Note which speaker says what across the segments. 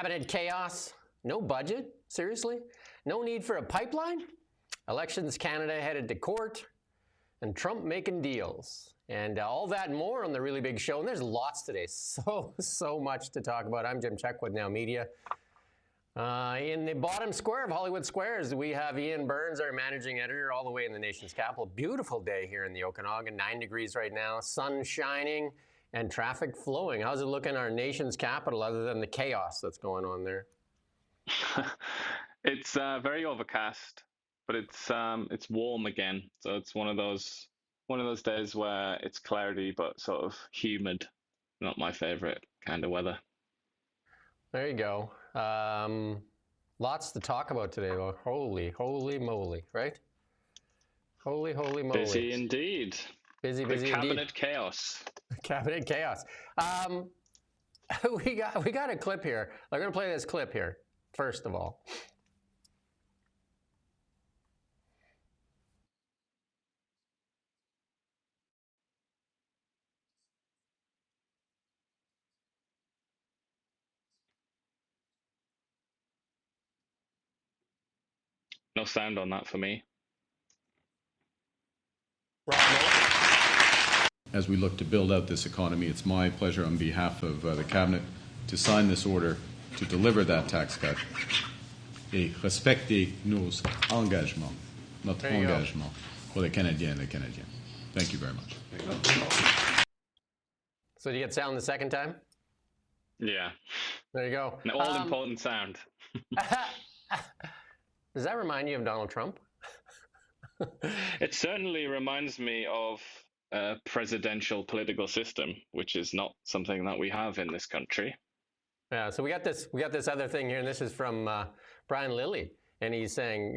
Speaker 1: Cabinet chaos? No budget? Seriously? No need for a pipeline? Elections Canada headed to court, and Trump making deals. And all that and more on the Really Big Show. And there's lots today. So much to talk about. I'm Jim Csek with NowMedia. In the bottom square of Hollywood Squares, we have Iain Burns, our managing editor, all the way in the nation's capital. Beautiful day here in the Okanagan, 9 degrees right now, sun shining and traffic flowing. How's it look in our nation's capital other than the chaos that's going on there?
Speaker 2: It's very overcast, but it's warm again. So it's one of those days where it's cloudy but sort of humid. Not my favorite kind of weather.
Speaker 1: There you go. Lots to talk about today. Well, holy moly, right? Holy moly.
Speaker 2: Busy indeed.
Speaker 1: Busy
Speaker 2: cabinet
Speaker 1: indeed.
Speaker 2: Chaos.
Speaker 1: Cabinet chaos. We got a clip here. I'm going to play this clip here, first of all.
Speaker 2: No sound on that for me.
Speaker 3: As we look to build out this economy, it's my pleasure on behalf of the Cabinet to sign this order to deliver that tax cut et respecter nos engagements, notre engagement pour les Canadiens et les Canadiennes. Thank you very much.
Speaker 1: So do you get sound the second time?
Speaker 2: Yeah.
Speaker 1: There you go.
Speaker 2: An all-important sound.
Speaker 1: Does that remind you of Donald Trump?
Speaker 2: It certainly reminds me of a presidential political system, which is not something that we have in this country.
Speaker 1: Yeah, so we got this other thing here, and this is from Brian Lilly, and he's saying,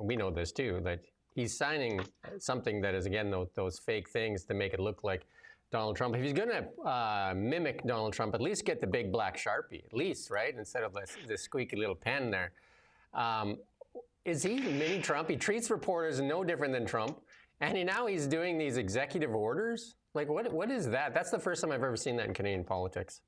Speaker 1: we know this too, that he's signing something that is, again, those fake things to make it look like Donald Trump. If he's going to mimic Donald Trump, at least get the big black Sharpie, at least, right? Instead of this squeaky little pen there. Is he mini Trump? He treats reporters no different than Trump, and now he's doing these executive orders? Like, what is that? That's the first time I've ever seen that in Canadian politics.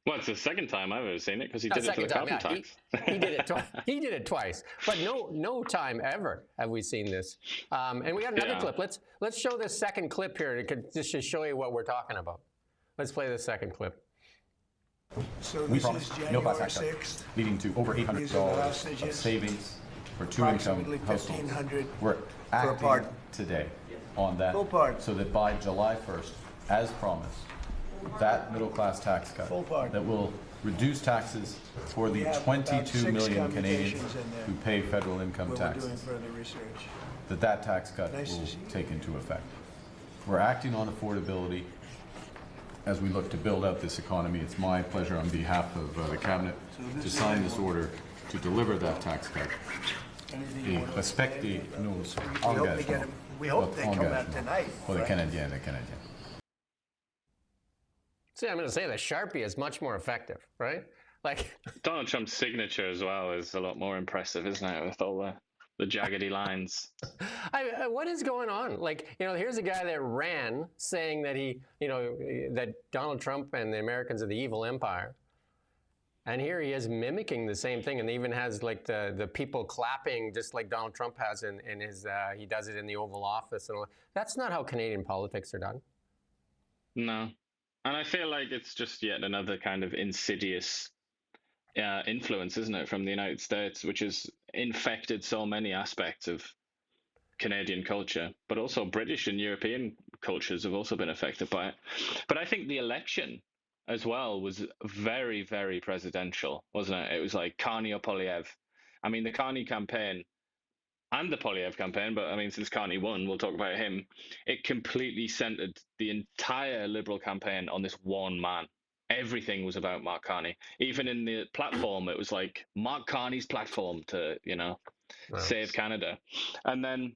Speaker 2: Well, it's the second time I've ever seen it because he did it for the carbon tax.
Speaker 1: He did it twice. He did it twice, but no time ever have we seen this. And we got another clip. Let's show this second clip here just to show you what we're talking about. Let's play this second clip.
Speaker 4: So this is January 6th,
Speaker 3: leading to over $800 of savings for two-income households. We're acting today on that so that by July 1st, as promised, that middle-class tax cut that will reduce taxes for the 22 million Canadians who pay federal income taxes, that tax cut will take into effect. We're acting on affordability as we look to build out this economy. It's my pleasure on behalf of the Cabinet to sign this order to deliver that tax cut et respecter nos engagements.
Speaker 4: We hope they come out tonight.
Speaker 3: For the Canadiens et les Canadiennes.
Speaker 1: See, I'm going to say the Sharpie is much more effective, right? Like
Speaker 2: Donald Trump's signature as well is a lot more impressive, isn't it? With all the jaggedy lines.
Speaker 1: What is going on? Like, here's a guy that ran saying that that Donald Trump and the Americans are the evil empire. And here he is mimicking the same thing, and even has like the people clapping just like Donald Trump has in his, he does it in the Oval Office. And all. That's not how Canadian politics are done.
Speaker 2: No. And I feel like it's just yet another kind of insidious influence, isn't it, from the United States, which has infected so many aspects of Canadian culture, but also British and European cultures have also been affected by it. But I think the election as well was very, very presidential, wasn't it? It was like Carney or Poilievre. I mean, the Carney campaign and the Poilievre campaign, but I mean, since Carney won, we'll talk about him. It completely centered the entire Liberal campaign on this one man. Everything was about Mark Carney. Even in the platform, it was like Mark Carney's platform to, save Canada. And then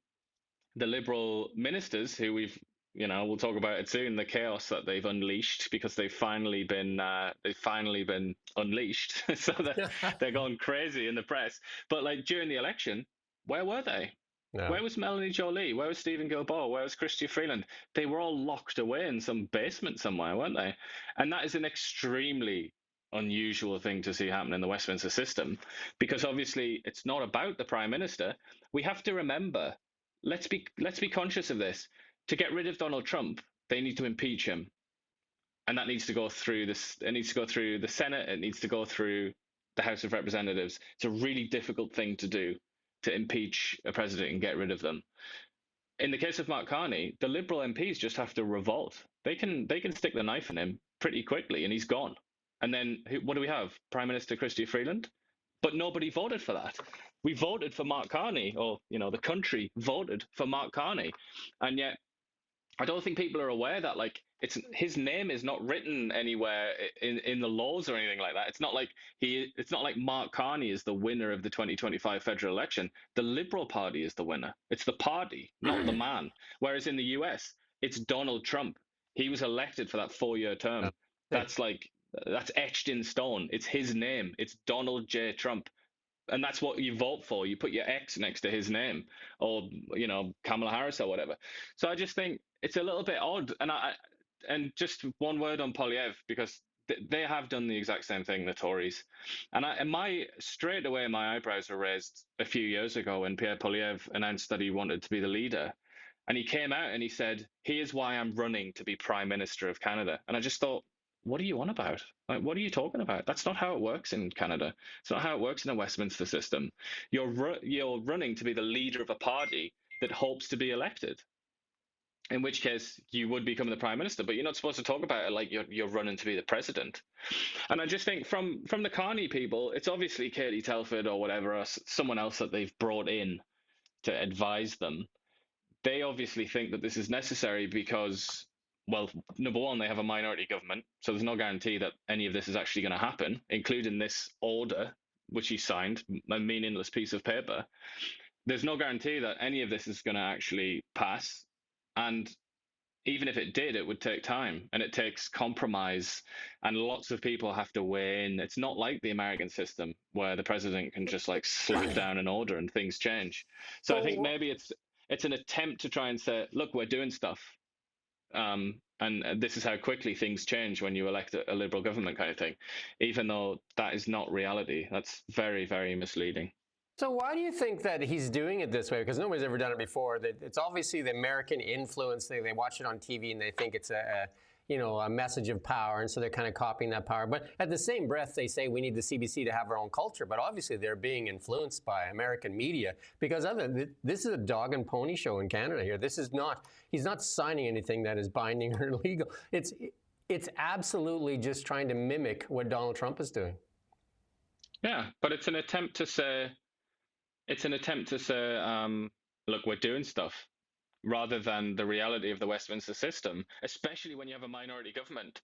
Speaker 2: the Liberal ministers, who we'll talk about it soon, the chaos that they've unleashed because they've finally been unleashed. So they're going crazy in the press. But like during the election, where were they? No. Where was Melanie Jolie? Where was Stephen Guilbeault? Where was Chrystia Freeland? They were all locked away in some basement somewhere, weren't they? And that is an extremely unusual thing to see happen in the Westminster system, because obviously it's not about the Prime Minister. We have to remember, let's be conscious of this. To get rid of Donald Trump, they need to impeach him. And that needs to go through this. It needs to go through the Senate. It needs to go through the House of Representatives. It's a really difficult thing to do, to impeach a president and get rid of them. In the case of Mark Carney, the Liberal MPs just have to revolt. They can stick the knife in him pretty quickly, and he's gone. And then what do we have? Prime Minister Chrystia Freeland? But nobody voted for that. We voted for Mark Carney, or the country voted for Mark Carney, and yet I don't think people are aware that his name is not written anywhere in the laws or anything like that. It's not like Mark Carney is the winner of the 2025 federal election. The Liberal Party is the winner. It's the party, not the man. Whereas in the US, it's Donald Trump. He was elected for that 4-year term. That's etched in stone. It's his name. It's Donald J. Trump. And that's what you vote for. You put your X next to his name, or Kamala Harris or whatever. So I just think it's a little bit odd. And just one word on Polyev, because they have done the exact same thing, the Tories. And straight away my eyebrows were raised a few years ago when Pierre Polyev announced that he wanted to be the leader. And he came out and he said, "Here's why I'm running to be Prime Minister of Canada." And I just thought, what are you on about? What are you talking about? That's not how it works in Canada. It's not how it works in the Westminster system. You're running to be the leader of a party that hopes to be elected, in which case you would become the Prime Minister, but you're not supposed to talk about it like you're running to be the president. And I just think from the Carney people, it's obviously Katie Telford or whatever, or someone else that they've brought in to advise them. They obviously think that this is necessary because, well, number one, they have a minority government, so there's no guarantee that any of this is actually going to happen, including this order, which he signed, a meaningless piece of paper. There's no guarantee that any of this is going to actually pass. And even if it did, it would take time, and it takes compromise, and lots of people have to weigh in. It's not like the American system where the president can just slap down an order and things change. So I think maybe it's an attempt to try and say, look, we're doing stuff. And this is how quickly things change when you elect a Liberal government, kind of thing, even though that is not reality. That's very, very misleading.
Speaker 1: So why do you think that he's doing it this way? Because nobody's ever done it before. It's obviously the American influence. They watch it on TV and they think it's a message of power, and so they're kind of copying that power. But at the same breath, they say we need the CBC to have our own culture. But obviously, they're being influenced by American media, because this is a dog and pony show in Canada here. This is not. He's not signing anything that is binding or legal. It's absolutely just trying to mimic what Donald Trump is doing.
Speaker 2: Yeah, but it's an attempt to say. Look, we're doing stuff, rather than the reality of the Westminster system, especially when you have a minority government.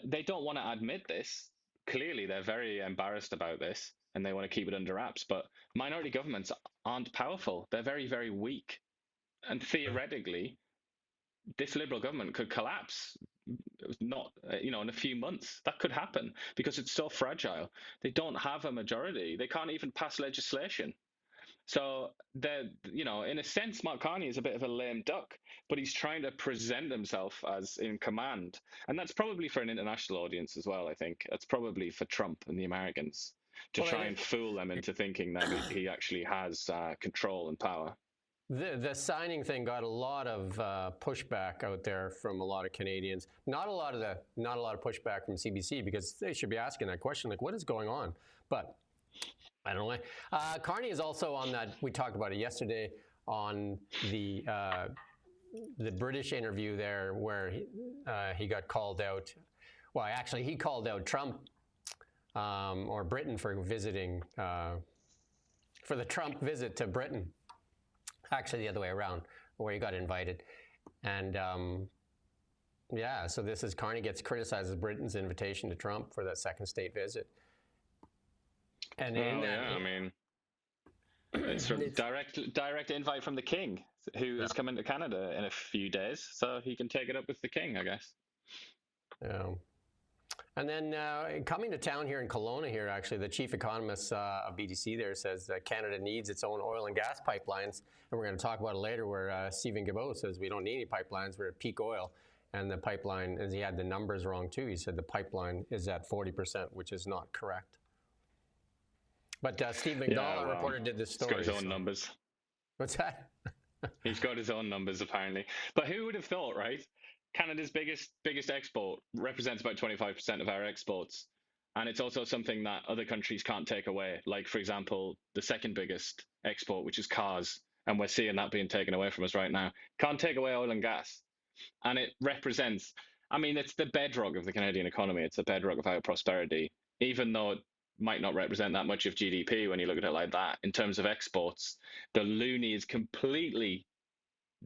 Speaker 2: They don't want to admit this. Clearly, they're very embarrassed about this, and they want to keep it under wraps. But minority governments aren't powerful. They're very, very weak. And theoretically, this Liberal government could collapse, not in a few months. That could happen because it's so fragile. They don't have a majority. They can't even pass legislation. So, in a sense, Mark Carney is a bit of a lame duck, but he's trying to present himself as in command. And that's probably for an international audience as well, I think. That's probably for Trump and the Americans to try and fool them into thinking that he actually has control and power.
Speaker 1: The signing thing got a lot of pushback out there from a lot of Canadians. Not a lot of pushback from CBC, because they should be asking that question, like, what is going on? But I don't know. Carney is also on that. We talked about it yesterday on the British interview there, where he got called out. Well, actually, he called out Trump or Britain for visiting for the Trump visit to Britain. Actually, the other way around, where he got invited. And so this is Carney gets criticized as Britain's invitation to Trump for that second state visit. And
Speaker 2: it's from direct invite from the King, who is coming to Canada in a few days, so he can take it up with the King, I guess.
Speaker 1: Yeah. And then coming to town here in Kelowna here, actually, the chief economist of BDC there says that Canada needs its own oil and gas pipelines. And we're going to talk about it later, where Stephen Guilbeault says we don't need any pipelines, we're at peak oil. And the pipeline, as he had the numbers wrong too, he said the pipeline is at 40%, which is not correct. But Steve McDonald, our reporter, did this story.
Speaker 2: He's got his own numbers.
Speaker 1: What's that?
Speaker 2: He's got his own numbers, apparently. But who would have thought, right? Canada's biggest export represents about 25% of our exports. And it's also something that other countries can't take away. Like, for example, the second biggest export, which is cars. And we're seeing that being taken away from us right now. Can't take away oil and gas. And it represents, I mean, it's the bedrock of the Canadian economy. It's the bedrock of our prosperity, even though it might not represent that much of GDP when you look at it like that. In terms of exports, the loonie is completely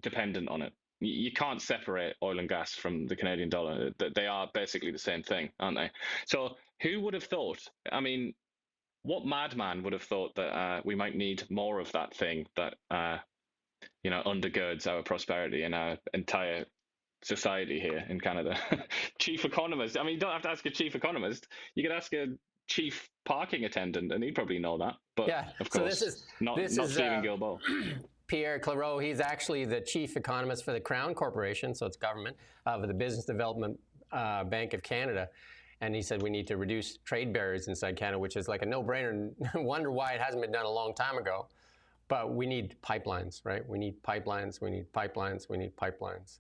Speaker 2: dependent on it. You can't separate oil and gas from the Canadian dollar. They are basically the same thing, aren't they? So who would have thought? I mean, what madman would have thought that we might need more of that thing that undergirds our prosperity and our entire society here in Canada? Chief economist. I mean, you don't have to ask a chief economist. You could ask a chief parking attendant, and he'd probably know that. But yeah, of course, so not Stephen Guilbeault.
Speaker 1: Pierre Clareau, he's actually the chief economist for the Crown Corporation, so it's government, of the Business Development Bank of Canada. And he said we need to reduce trade barriers inside Canada, which is like a no-brainer. Wonder why it hasn't been done a long time ago. But we need pipelines, right? We need pipelines, we need pipelines, we need pipelines.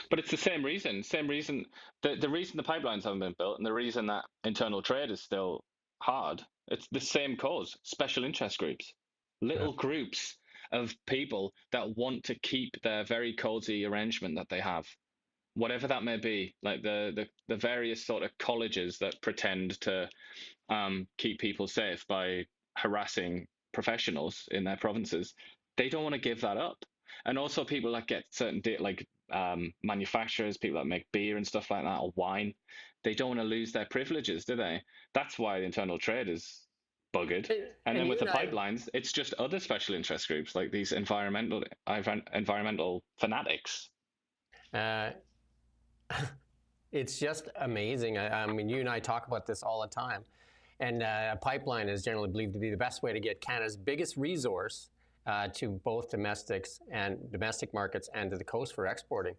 Speaker 2: But it's the same reason. The reason the pipelines haven't been built and the reason that internal trade is still hard, it's the same cause. Special interest groups. Little groups of people that want to keep their very cozy arrangement that they have, whatever that may be, like the various sort of colleges that pretend to keep people safe by harassing professionals in their provinces. They don't want to give that up. And also people that get certain manufacturers, people that make beer and stuff like that, or wine, they don't want to lose their privileges, do they? That's why the internal trade is buggered. And then with the pipelines, it's just other special interest groups like these environmental fanatics.
Speaker 1: It's just amazing. I mean, you and I talk about this all the time. And a pipeline is generally believed to be the best way to get Canada's biggest resource to both domestic markets and to the coast for exporting.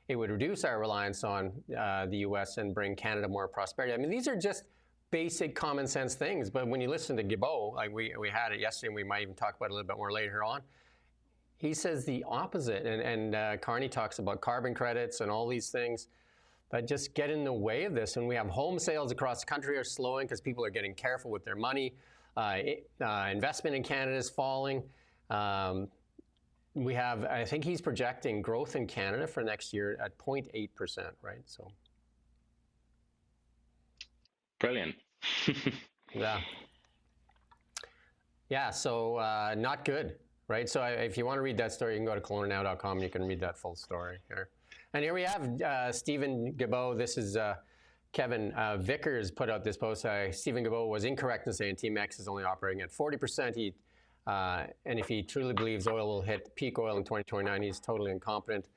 Speaker 1: It would reduce our reliance on the U.S. and bring Canada more prosperity. I mean, these are just basic common sense things. But when you listen to Guilbeault, like we had it yesterday, and we might even talk about it a little bit more later on, he says the opposite. And Carney talks about carbon credits and all these things that just get in the way of this. And we have home sales across the country are slowing because people are getting careful with their money. Investment in Canada is falling. We have, I think he's projecting growth in Canada for next year at 0.8%, right? So.
Speaker 2: Brilliant.
Speaker 1: Yeah, so not good, right? So if you want to read that story, you can go to colornow.com and you can read that full story here. And here we have Stephen Guilbeault. This is Kevin Vickers put out this post. Stephen Guilbeault was incorrect in saying TMX is only operating at 40%. And if he truly believes oil will hit peak oil in 2029, he's totally incompetent.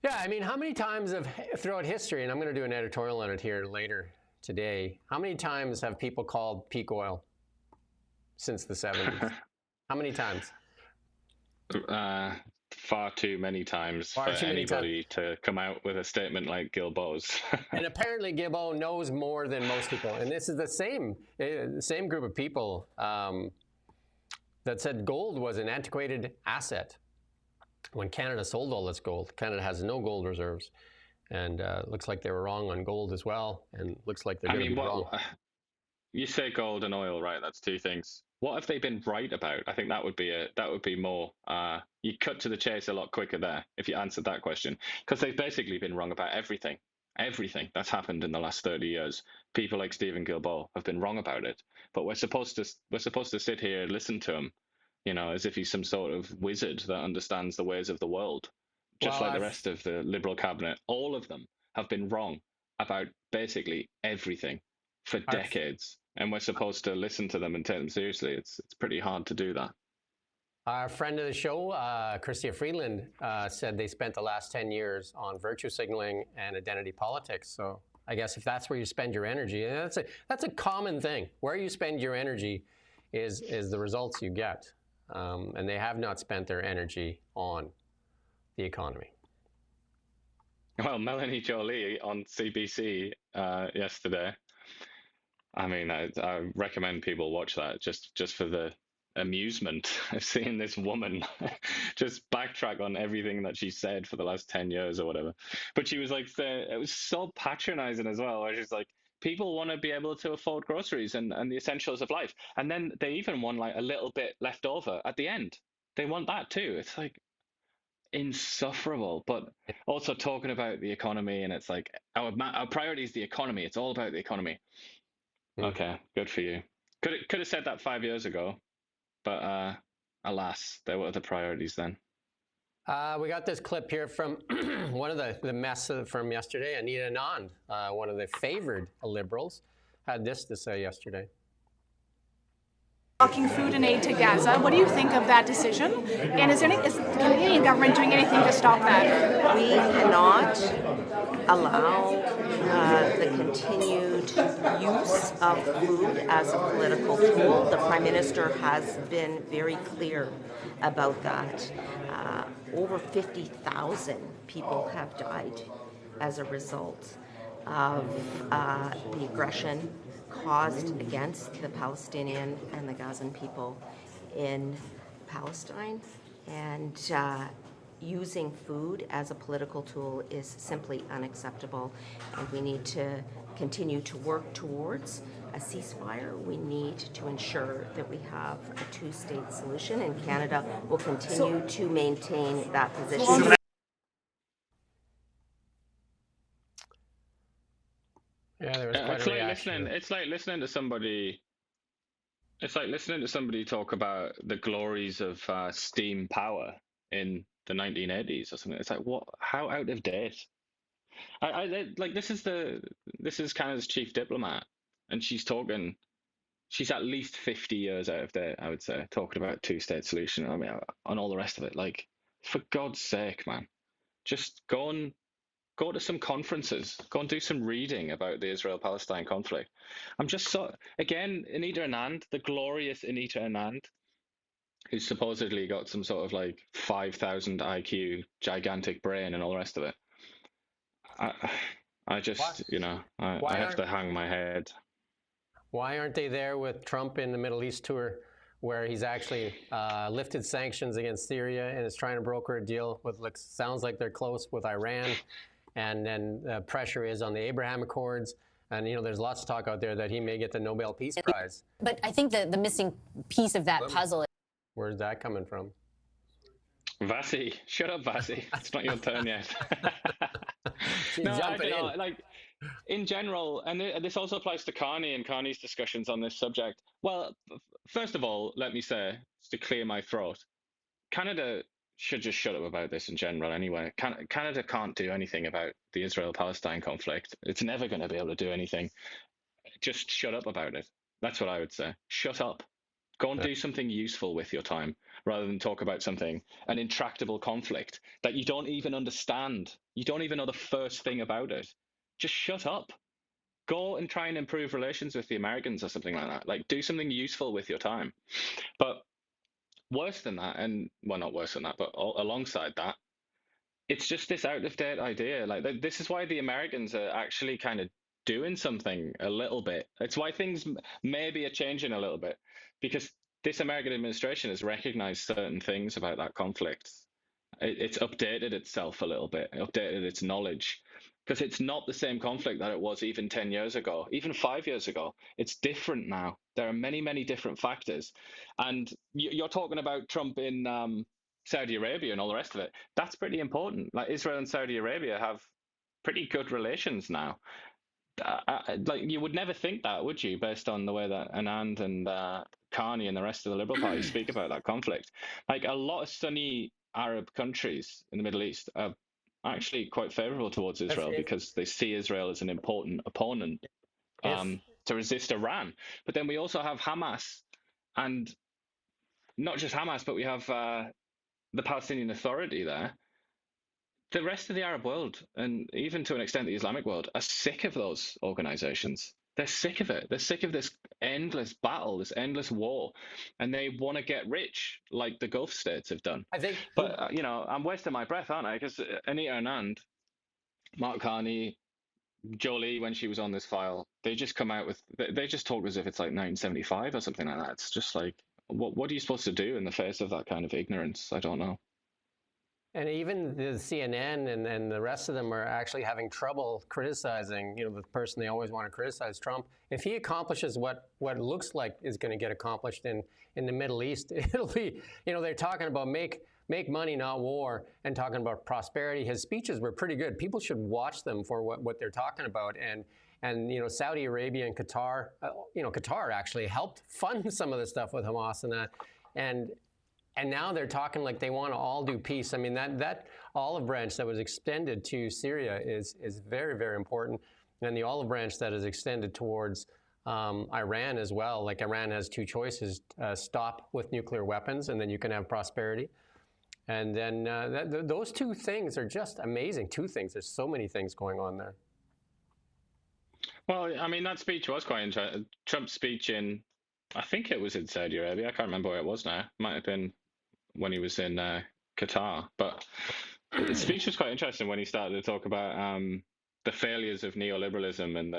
Speaker 1: Yeah, I mean, how many times throughout history, and I'm going to do an editorial on it here later today, how many times have people called peak oil since the 70s? How many times?
Speaker 2: Far too many times for anybody to come out with a statement like Guilbeault's.
Speaker 1: And apparently Guilbeault knows more than most people. And this is the same group of people that said gold was an antiquated asset. When Canada sold all its gold, Canada has no gold reserves. And looks like they were wrong on gold as well. And looks like they're going to be wrong.
Speaker 2: You say gold and oil, right? That's two things. What have they been right about? I think that would be more. You cut to the chase a lot quicker there if you answered that question, because they've basically been wrong about everything. Everything that's happened in the last 30 years. People like Stephen Guilbeault have been wrong about it. But we're supposed to sit here and listen to him, as if he's some sort of wizard that understands the ways of the world. Just like the rest of the Liberal cabinet, all of them have been wrong about basically everything for decades. And we're supposed to listen to them and take them seriously. It's pretty hard to do that.
Speaker 1: Our friend of the show, Chrystia Freeland, said they spent the last 10 years on virtue signaling and identity politics. So I guess if that's where you spend your energy, and that's a common thing. Where you spend your energy is the results you get. And they have not spent their energy on the economy.
Speaker 2: Well, Melanie Jolie on CBC yesterday. I mean, I recommend people watch that just for the amusement of seeing this woman just backtrack on everything that she said for the last 10 years or whatever. But she was like, it was so patronizing as well, where she's like, people want to be able to afford groceries and the essentials of life. And then they even want like a little bit left over at the end. They want that too. It's like insufferable. But also talking about the economy, and it's like our priority is the economy. It's all about the economy. Okay, good for you. Could have said that 5 years ago, but alas, there were other priorities then.
Speaker 1: We got this clip here from one of the mess from yesterday. Anita Anand, one of the favored liberals, had this to say yesterday.
Speaker 5: Blocking food and aid to Gaza. What do you think of that decision? And is the Canadian government doing anything to stop that?
Speaker 6: We cannot allow the continued use of food as a political tool. The Prime Minister has been very clear about that. Over 50,000 people have died as a result of the aggression caused against the Palestinian and the Gazan people in Palestine. And using food as a political tool is simply unacceptable. And we need to continue to work towards a ceasefire. We need to ensure that we have a two-state solution, and Canada will continue to maintain that position.
Speaker 1: Yeah, there was quite
Speaker 2: it's
Speaker 1: a
Speaker 2: like
Speaker 1: reaction.
Speaker 2: It's like listening to somebody. It's like listening to somebody talk about the glories of steam power in the 1980s or something. It's like, what? How out of date? This is Canada's chief diplomat, and she's talking. She's at least 50 years out of date, I would say, talking about two-state solution. I mean, and all the rest of it. Like, for God's sake, man, just go to some conferences, go and do some reading about the Israel-Palestine conflict. I'm just again, Anita Anand, the glorious Anita Anand, who's supposedly got some sort of like 5,000 IQ, gigantic brain and all the rest of it. I just, I have to hang my head.
Speaker 1: Why aren't they there with Trump in the Middle East tour, where he's actually lifted sanctions against Syria and is trying to broker a deal with, sounds like they're close with Iran, and then pressure is on the Abraham Accords. And, there's lots of talk out there that he may get the Nobel Peace Prize.
Speaker 7: But I think the missing piece of that puzzle.
Speaker 1: Where's that coming from?
Speaker 2: Vasi, shut up, Vasi. It's not your turn yet. No, I don't know. Like, in general, and this also applies to Carney and Carney's discussions on this subject. Well, first of all, let me say, just to clear my throat, Canada should just shut up about this in general anyway. Canada can't do anything about the Israel-Palestine conflict. It's never going to be able to do anything. Just shut up about it. That's what I would say. Shut up. Go and do something useful with your time, rather than talk about an intractable conflict that you don't even understand. You don't even know the first thing about it. Just shut up. Go and try and improve relations with the Americans or something like that. Like, do something useful with your time. But worse than that, and well, not worse than that, but alongside that, it's just this out-of-date idea. Like, this is why the Americans are actually kind of doing something a little bit. It's why things maybe are changing a little bit, because this American administration has recognized certain things about that conflict. It's updated itself a little bit, updated its knowledge, because it's not the same conflict that it was even 10 years ago, even 5 years ago. It's different now. There are many, many different factors. And you're talking about Trump in Saudi Arabia and all the rest of it. That's pretty important. Like, Israel and Saudi Arabia have pretty good relations now. Like, you would never think that, would you, based on the way that Anand and Carney and the rest of the Liberal Party speak about that conflict? Like, a lot of Sunni Arab countries in the Middle East are actually quite favorable towards Israel because they see Israel as an important opponent to resist Iran. But then we also have Hamas, and not just Hamas, but we have the Palestinian Authority there. The rest of the Arab world, and even to an extent the Islamic world, are sick of those organizations. They're sick of it. They're sick of this endless battle, this endless war, and they want to get rich like the Gulf states have done.
Speaker 1: I think,
Speaker 2: but I'm wasting my breath, aren't I? Because Anita Anand Mark Carney, Jolie, when she was on this file, they just come out with, they just talk as if it's like 1975 or something like that. It's just like, what are you supposed to do in the face of that kind of ignorance? I don't know.
Speaker 1: And even the CNN and the rest of them are actually having trouble criticizing, the person they always want to criticize, Trump. If he accomplishes what it looks like is going to get accomplished in the Middle East, it'll be, they're talking about make money, not war, and talking about prosperity. His speeches were pretty good. People should watch them for what they're talking about. And Saudi Arabia and Qatar, Qatar actually helped fund some of the stuff with Hamas and that. And now they're talking like they want to all do peace. I mean, that olive branch that was extended to Syria is very, very important. And the olive branch that is extended towards Iran as well. Like Iran has two choices: stop with nuclear weapons, and then you can have prosperity. And then those two things are just amazing. Two things. There's so many things going on there.
Speaker 2: Well, I mean, that speech was quite interesting. Trump's speech in, I think it was in Saudi Arabia. I can't remember where it was now. It might have been when he was in Qatar. But the speech was quite interesting when he started to talk about the failures of neoliberalism and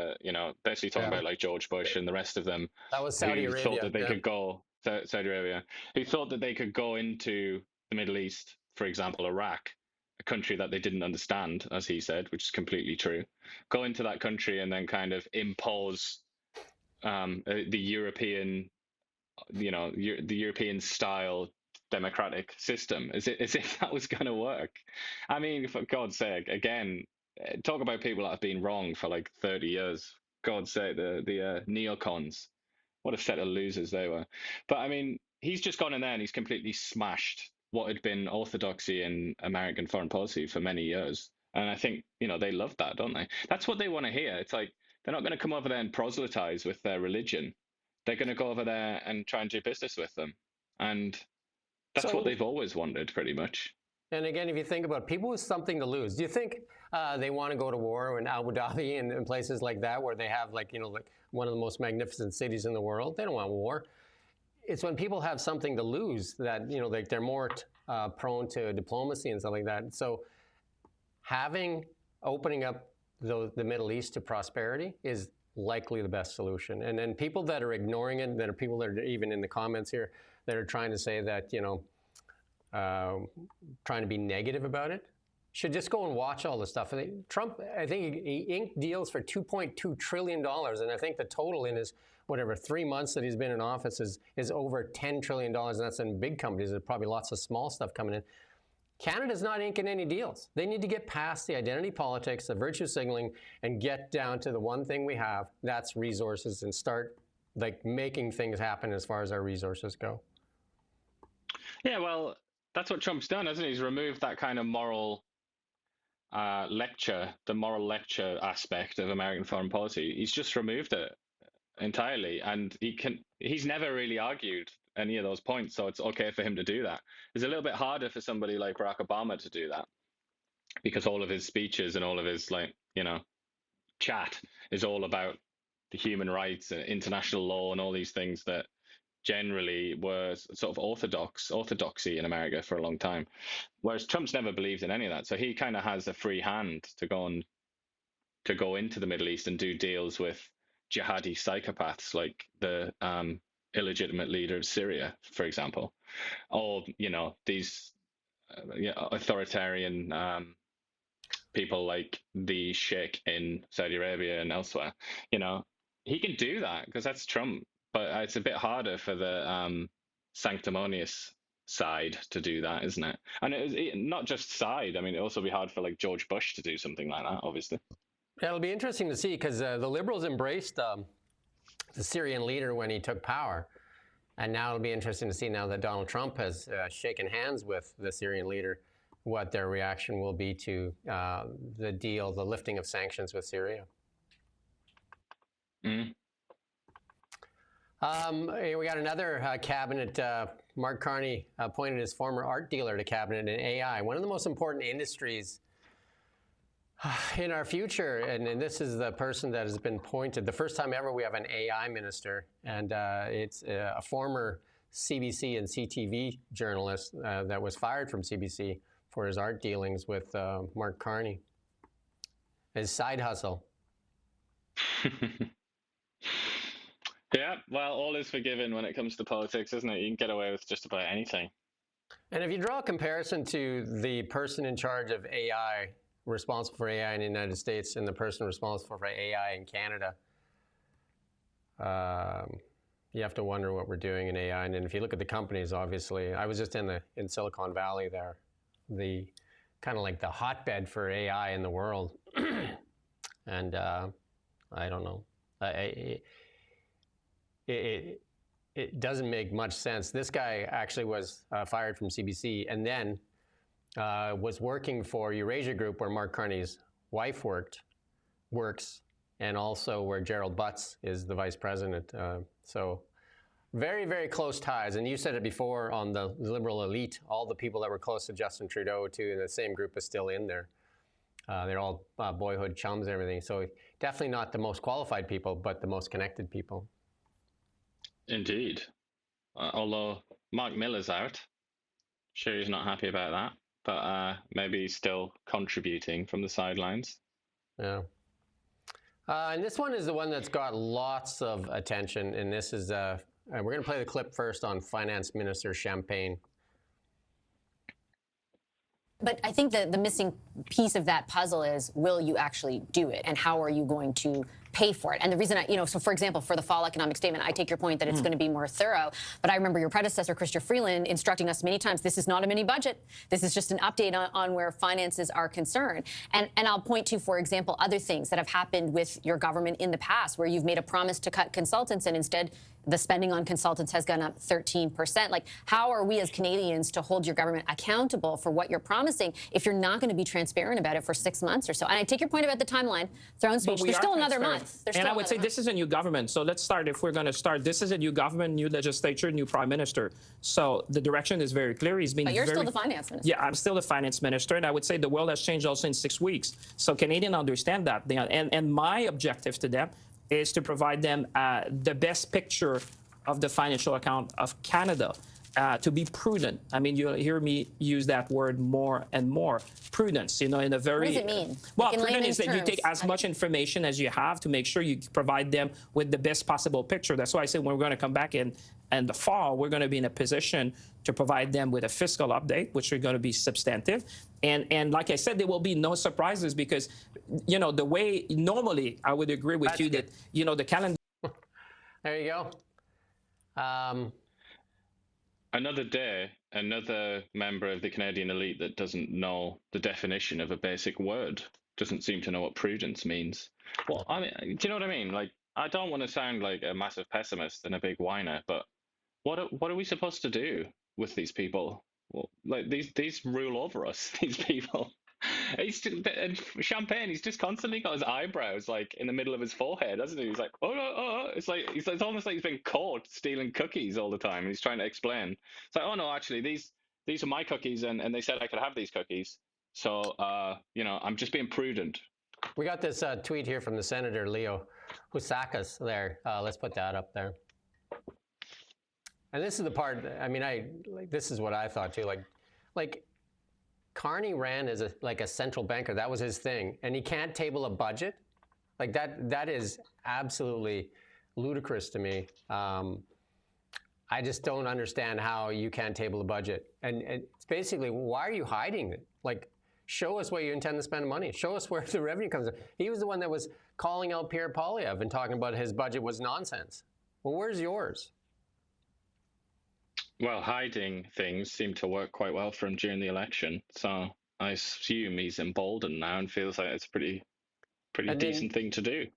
Speaker 2: basically talking about like George Bush and the rest of them.
Speaker 1: That was Saudi Arabia.
Speaker 2: Thought that they could go, Saudi Arabia, who thought that they could go into the Middle East, for example, Iraq, a country that they didn't understand, as he said, which is completely true. Go into that country and then kind of impose the European, the European style democratic system, as if that was going to work. I mean, for God's sake, again, talk about people that have been wrong for like 30 years. God's sake, the neocons, what a set of losers they were. But I mean, he's just gone in there and he's completely smashed what had been orthodoxy in American foreign policy for many years. And I think, they love that, don't they? That's what they want to hear. It's like, they're not going to come over there and proselytize with their religion. They're going to go over there and try and do business with them. And that's what they've always wanted, pretty much.
Speaker 1: And again, if you think about people with something to lose, do you think they want to go to war in Abu Dhabi and places like that where they have like one of the most magnificent cities in the world? They don't want war. It's when people have something to lose that, like they're more prone to diplomacy and stuff like that. So opening up the Middle East to prosperity is likely the best solution. And then people that are ignoring it, that are people that are even in the comments here that are trying to say that, trying to be negative about it, should just go and watch all the stuff. Trump, I think he inked deals for $2.2 trillion. And I think the total in his, 3 months that he's been in office is over $10 trillion. And that's in big companies. There's probably lots of small stuff coming in. Canada's not inking any deals. They need to get past the identity politics, the virtue signaling, and get down to the one thing we have, that's resources, and start like making things happen as far as our resources go.
Speaker 2: Yeah, well, that's what Trump's done, hasn't he? He's removed that kind of moral lecture, the moral lecture aspect of American foreign policy. He's just removed it entirely, and he's never really argued any of those points, so it's okay for him to do that. It's a little bit harder for somebody like Barack Obama to do that, because all of his speeches and all of his chat is all about the human rights and international law and all these things that generally were sort of orthodoxy in America for a long time, whereas Trump's never believed in any of that. So he kind of has a free hand to go into the Middle East and do deals with jihadi psychopaths like the illegitimate leader of Syria, for example, or these authoritarian people like the Sheikh in Saudi Arabia and elsewhere. He can do that because that's Trump. But it's a bit harder for the sanctimonious side to do that, isn't it? And not just side. I mean, it'd also be hard for like George Bush to do something like that, obviously.
Speaker 1: Yeah, it'll be interesting to see because the Liberals embraced the Syrian leader when he took power. And now it'll be interesting to see now that Donald Trump has shaken hands with the Syrian leader, what their reaction will be to the lifting of sanctions with Syria.
Speaker 2: Mm.
Speaker 1: We got another cabinet. Mark Carney appointed his former art dealer to cabinet in AI, one of the most important industries in our future. And this is the person that has been appointed. The first time ever we have an AI minister. And it's a former CBC and CTV journalist that was fired from CBC for his art dealings with Mark Carney. His side hustle.
Speaker 2: Yeah, well, all is forgiven when it comes to politics, isn't it? You can get away with just about anything.
Speaker 1: And if you draw a comparison to the person in charge of AI, responsible for AI in the United States, and the person responsible for AI in Canada, you have to wonder what we're doing in AI. And then if you look at the companies, obviously, I was just in Silicon Valley there, the kind of like the hotbed for AI in the world. And I don't know. It doesn't make much sense. This guy actually was fired from CBC and then was working for Eurasia Group, where Mark Carney's wife works, and also where Gerald Butts is the vice president. So very, very close ties. And you said it before on the liberal elite, all the people that were close to Justin Trudeau, too, in the same group is still in there. They're all boyhood chums and everything. So definitely not the most qualified people, but the most connected people.
Speaker 2: Indeed. Although Mark Miller's out. Sure, he's not happy about that, but maybe he's still contributing from the sidelines.
Speaker 1: Yeah. And this one is the one that's got lots of attention, and this is, we're going to play the clip first on Finance Minister Champagne.
Speaker 7: But I think the missing piece of that puzzle is, will you actually do it? And how are you going to pay for it? And the reason so for example, for the fall economic statement, I take your point that it's going to be more thorough. But I remember your predecessor, Chrystia Freeland, instructing us many times, this is not a mini budget. This is just an update on where finances are concerned. And I'll point to, for example, other things that have happened with your government in the past, where you've made a promise to cut consultants and instead the spending on consultants has gone up 13%. Like, how are we as Canadians to hold your government accountable for what you're promising if you're not going to be transparent about it for 6 months or so? And I take your point about the timeline. Throne speech. There's still another month.
Speaker 8: And I would say this is a new government. So let's start, if we're going to start, this is a new government, new legislature, new prime minister. So the direction is very clear. He's been
Speaker 7: But you're still the finance minister.
Speaker 8: Yeah, I'm still the finance minister. And I would say the world has changed also in 6 weeks. So Canadians understand that. And my objective to them is to provide them the best picture of the financial account of Canada, to be prudent. I mean, you'll hear me use that word more and more. Prudence, in a very...
Speaker 7: What does it mean?
Speaker 8: Well, prudent is that you take as much information as you have to make sure you provide them with the best possible picture. That's why I said when we're going to come back in the fall, we're going to be in a position to provide them with a fiscal update, which are going to be substantive. And like I said, there will be no surprises because, the way normally I would agree with you that, the calendar...
Speaker 1: There you go.
Speaker 2: Another day, another member of the Canadian elite that doesn't know the definition of a basic word, doesn't seem to know what prudence means. Well, I mean, do you know what I mean? Like, I don't want to sound like a massive pessimist and a big whiner, but what are we supposed to do with these people? Well, like these rule over us, these people. And Champagne, he's just constantly got his eyebrows like in the middle of his forehead, hasn't he? He's like, oh. It's like it's almost like he's been caught stealing cookies all the time, and he's trying to explain. It's like, oh no, actually these are my cookies, and they said I could have these cookies. So I'm just being prudent.
Speaker 1: We got this tweet here from the Senator Leo Husakas there. Let's put that up there. And this is the part. I mean, this is what I thought too. Like. Carney ran as a central banker. That was his thing. And he can't table a budget? Like that is absolutely ludicrous to me. I just don't understand how you can't table a budget. And it's basically, why are you hiding it? Like, show us where you intend to spend the money. Show us where the revenue comes from. He was the one that was calling out Pierre Poilievre and talking about his budget was nonsense. Well, where's yours?
Speaker 2: Well, hiding things seemed to work quite well for him during the election. So I assume he's emboldened now and feels like it's a pretty decent thing to do.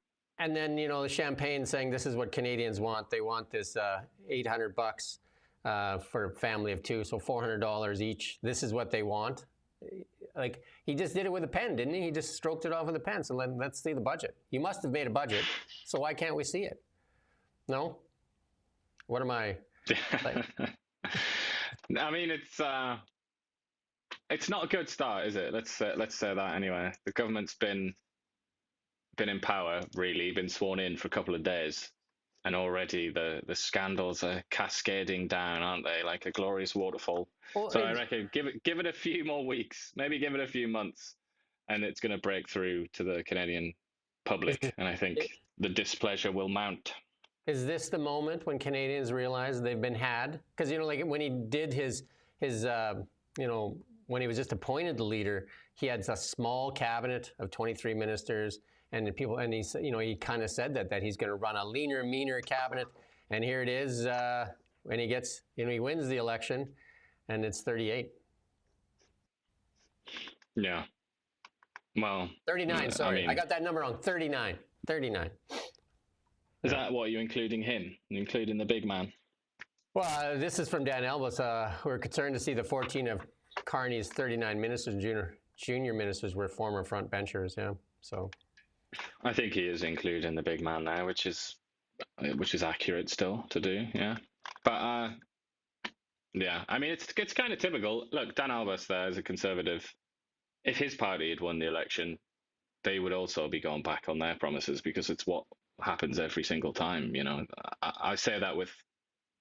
Speaker 2: And
Speaker 1: then, the Champagne saying this is what Canadians want. They want this $800 for a family of two, so $400 each. This is what they want. Like, he just did it with a pen, didn't he? He just stroked it off with a pen. So let's see the budget. You must have made a budget, so why can't we see it? No? What am I... Like,
Speaker 2: I mean, it's not a good start, is it? Let's say that anyway. The government's been in power, really, been sworn in for a couple of days, and already the scandals are cascading down, aren't they? Like a glorious waterfall. Well, so I reckon give it a few more weeks, maybe give it a few months, and it's going to break through to the Canadian public, and I think the displeasure will mount.
Speaker 1: Is this the moment when Canadians realize they've been had? Because, you know, like when he did his you know, when he was just appointed the leader, he had a small cabinet of 23 ministers, and he, you know, he kind of said that he's going to run a leaner, meaner cabinet, and here it is when he gets, you know, he wins the election, and it's 38.
Speaker 2: Yeah. Well,
Speaker 1: 39. Sorry, I got that number wrong. 39. 39.
Speaker 2: Is that what you're including him? Including the big man?
Speaker 1: Well, this is from Dan Elvis. We're concerned to see the 14 of Carney's 39 ministers, junior ministers, were former front benchers. Yeah, so
Speaker 2: I think he is including the big man now, which is accurate still to do. Yeah, but yeah, I mean it's kind of typical. Look, Dan Elvis there is a conservative. If his party had won the election, they would also be going back on their promises, because it's what happens every single time. You know, I say that with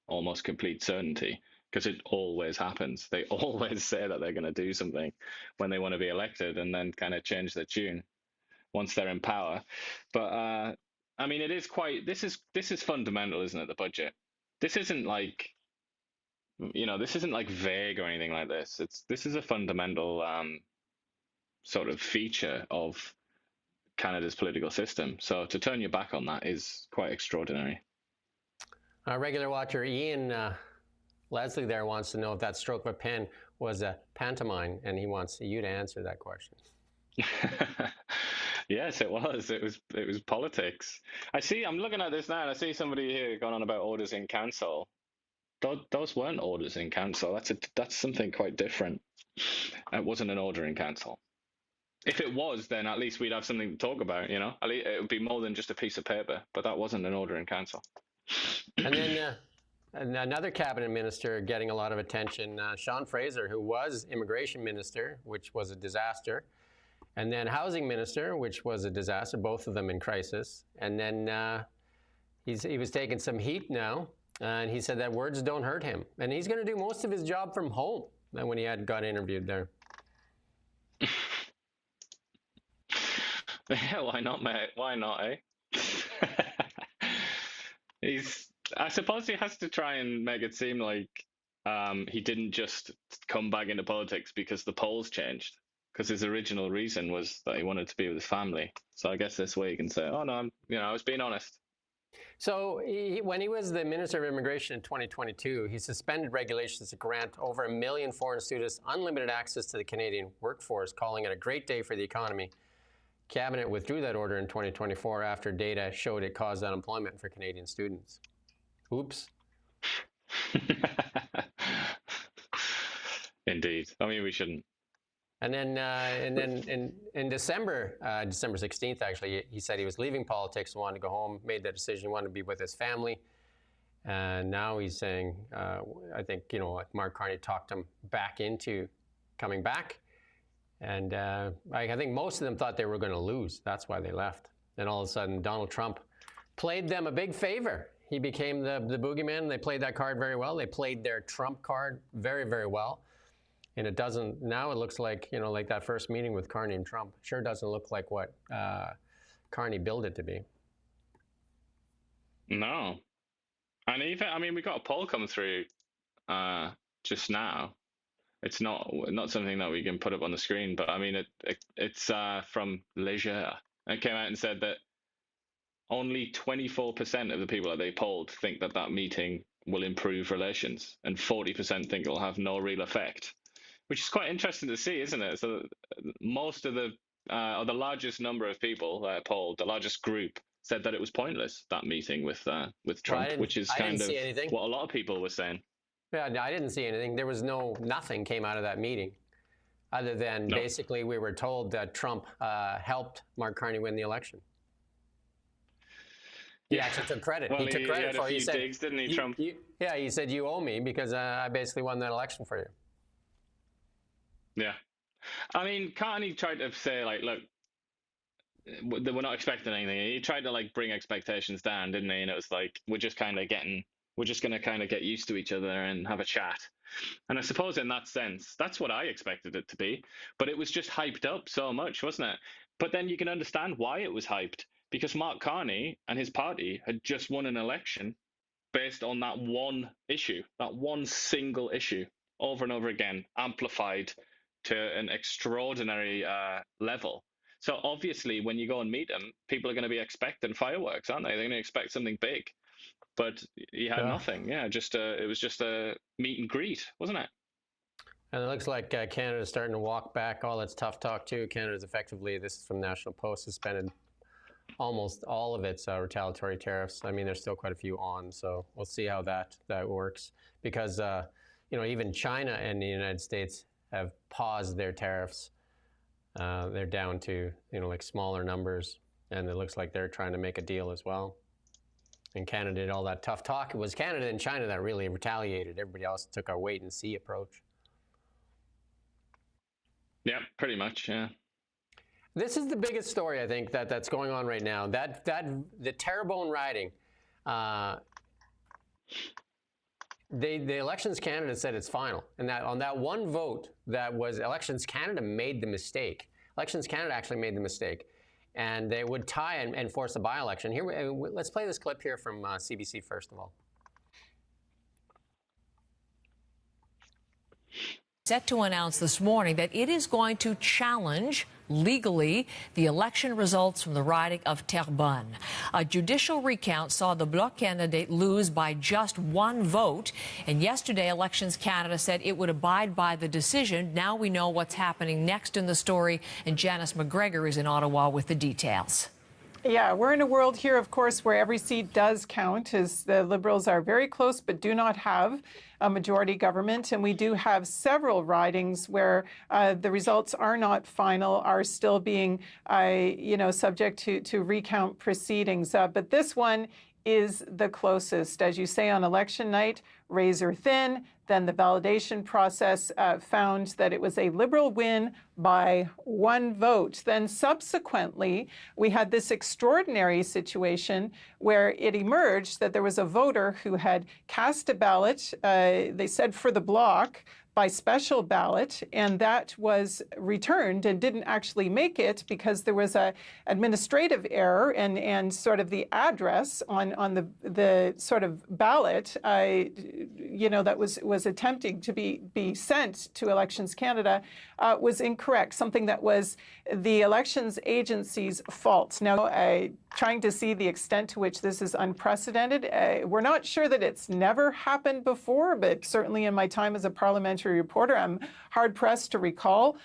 Speaker 2: almost complete certainty, because it always happens. They always say that they're going to do something when they want to be elected, and then kind of change their tune once they're in power. But I mean, it is quite. This is fundamental, isn't it? The budget. This isn't like, you know, this isn't like vague or anything like this. This is a fundamental sort of feature of Canada's political system. So to turn your back on that is quite extraordinary.
Speaker 1: Our regular watcher Ian Leslie there wants to know if that stroke of a pen was a pantomime, and he wants you to answer that question.
Speaker 2: Yes, it was. It was politics. I'm looking at this now, and I see somebody here going on about orders in council. Those weren't orders in council. That's something quite different. It wasn't an order in council. If it was, then at least we'd have something to talk about, you know? At least it would be more than just a piece of paper, but that wasn't an order in council.
Speaker 1: And then another cabinet minister getting a lot of attention, Sean Fraser, who was immigration minister, which was a disaster, and then housing minister, which was a disaster, both of them in crisis. And then he was taking some heat now, and he said that words don't hurt him. And he's going to do most of his job from home when he got interviewed there.
Speaker 2: Yeah, why not, mate? Why not, eh? I suppose he has to try and make it seem like he didn't just come back into politics because the polls changed. Because his original reason was that he wanted to be with his family. So I guess this way he can say, "Oh no, I was being honest."
Speaker 1: So when he was the Minister of Immigration in 2022, he suspended regulations to grant over 1 million foreign students unlimited access to the Canadian workforce, calling it a great day for the economy. Cabinet withdrew that order in 2024 after data showed it caused unemployment for Canadian students. Oops.
Speaker 2: Indeed. I mean, we shouldn't.
Speaker 1: And then in December 16th, actually, he said he was leaving politics, wanted to go home, made that decision, wanted to be with his family. And now he's saying, I think, you know, Mark Carney talked him back into coming back. And I think most of them thought they were going to lose. That's why they left. Then all of a sudden, Donald Trump played them a big favor. He became the boogeyman. They played that card very well. They played their Trump card very, very well. And it doesn't, now it looks like, you know, like that first meeting with Carney and Trump sure doesn't look like what Carney billed it to be.
Speaker 2: No. And even, I mean, we got a poll come through just now. It's not something that we can put up on the screen, but I mean, it's from Leisure. It came out and said that only 24% of the people that they polled think that meeting will improve relations, and 40% think it'll have no real effect, which is quite interesting to see, isn't it? So most of the largest number of people that polled, the largest group, said that it was pointless, that meeting with Trump,
Speaker 1: well,
Speaker 2: which is kind of what a lot of people were saying.
Speaker 1: Yeah, no, I didn't see anything. There was nothing came out of that meeting, other than basically we were told that Trump helped Mark Carney win the election. He actually took credit.
Speaker 2: Well,
Speaker 1: he took credit for it.
Speaker 2: He said, digs, didn't he, Trump?
Speaker 1: Yeah, he said, "You owe me because I basically won that election for you."
Speaker 2: Yeah. I mean, Carney tried to say, like, look, we're not expecting anything. He tried to, like, bring expectations down, didn't he? And it was like, we're just going to kind of get used to each other and have a chat. And I suppose in that sense, that's what I expected it to be. But it was just hyped up so much, wasn't it? But then you can understand why it was hyped, because Mark Carney and his party had just won an election based on that one issue, that one single issue, over and over again, amplified to an extraordinary level. So obviously, when you go and meet them, people are going to be expecting fireworks, aren't they? They're going to expect something big. But he had nothing. Yeah, it was just a meet and greet, wasn't it?
Speaker 1: And it looks like Canada's starting to walk back all its tough talk too. Canada's effectively, this is from National Post, suspended almost all of its retaliatory tariffs. I mean, there's still quite a few on, so we'll see how that works. Because even China and the United States have paused their tariffs. They're down to like smaller numbers, and it looks like they're trying to make a deal as well. And Canada did all that tough talk. It was Canada and China that really retaliated. Everybody else took a wait and see approach.
Speaker 2: Yeah, pretty much. Yeah.
Speaker 1: This is the biggest story, I think, that's going on right now. The Terrebonne riding. The Elections Canada said it's final, and that on that one vote that was Elections Canada made the mistake. Elections Canada actually made the mistake, and they would tie and force a by-election. Here, let's play this clip here from CBC first of all.
Speaker 9: Set to announce this morning that it is going to challenge legally the election results from the riding of Terrebonne. A judicial recount saw the Bloc candidate lose by just one vote, and yesterday Elections Canada said it would abide by the decision. Now we know what's happening next in the story, and Janice McGregor is in Ottawa with the details.
Speaker 10: Yeah, we're in a world here, of course, where every seat does count, as the Liberals are very close but do not have a majority government. And we do have several ridings where the results are not final, are still being, subject to recount proceedings. But this one is the closest. As you say, on election night, razor thin. Then the validation process found that it was a Liberal win by one vote. Then subsequently, we had this extraordinary situation where it emerged that there was a voter who had cast a ballot, they said for the Bloc, by special ballot, and that was returned and didn't actually make it because there was a administrative error and sort of the address on the sort of ballot, that was attempting to be sent to Elections Canada was incorrect, something that was the elections agency's fault. Now, trying to see the extent to which this is unprecedented, we're not sure that it's never happened before, but certainly in my time as a parliamentary reporter, I'm hard-pressed to recall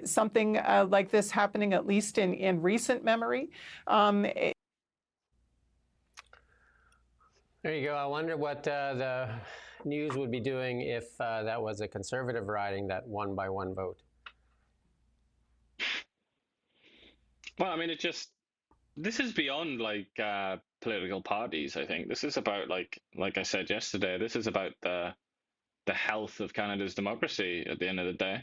Speaker 10: something like this happening, at least in recent memory.
Speaker 1: There you go. I wonder what the News would be doing if that was a Conservative riding that won by one vote.
Speaker 2: Well, I mean, this is beyond political parties, I think. This is about, like I said yesterday, this is about the health of Canada's democracy at the end of the day.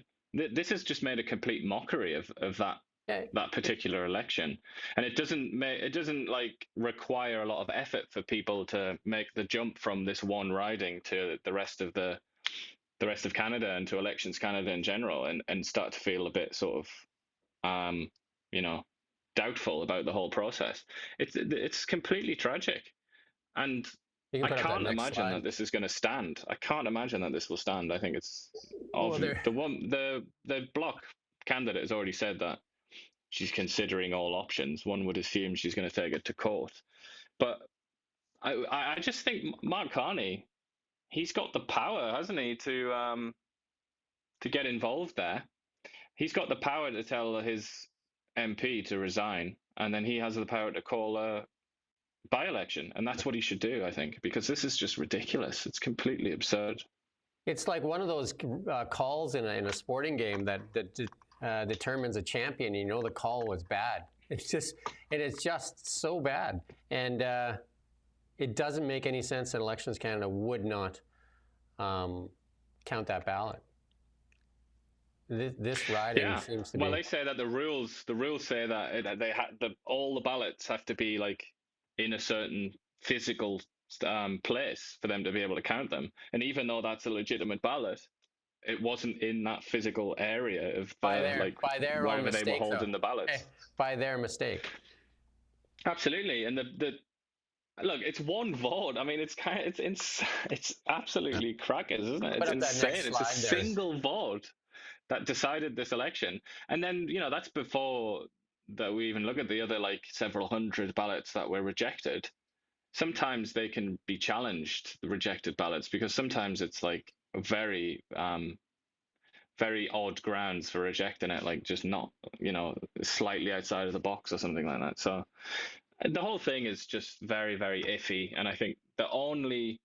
Speaker 2: This has just made a complete mockery of that particular election, and it doesn't require a lot of effort for people to make the jump from this one riding to the rest of Canada and to Elections Canada in general, and start to feel a bit sort of doubtful about the whole process. It's completely tragic, and I can't imagine that this is going to stand. I can't imagine that this will stand. I think it's the Bloc candidate has already said that she's considering all options. One would assume she's going to take it to court, but I just think Mark Carney, he's got the power, hasn't he, to get involved there. He's got the power to tell his MP to resign, and then he has the power to call a by-election, and that's what he should do, I think, because this is just ridiculous. It's completely absurd.
Speaker 1: It's like one of those calls in a sporting game that determines a champion. You know the call was bad. It is just so bad, and it doesn't make any sense that Elections Canada would not count that ballot. This riding seems to be.
Speaker 2: Well, they say that the rules say that all the ballots have to be in a certain physical place for them to be able to count them. And even though that's a legitimate ballot, it wasn't in that physical area of
Speaker 1: by their own
Speaker 2: wherever
Speaker 1: mistake,
Speaker 2: they were holding the ballots.
Speaker 1: By their mistake.
Speaker 2: Absolutely, and look, it's one vote. I mean, it's absolutely crackers, isn't it? It's insane. It's a single vote that decided this election, and then that's before that we even look at the other several hundred ballots that were rejected. Sometimes they can be challenged, the rejected ballots, because sometimes it's very very odd grounds for rejecting it, like just not slightly outside of the box or something like that. So the whole thing is just very, very iffy, and I think the only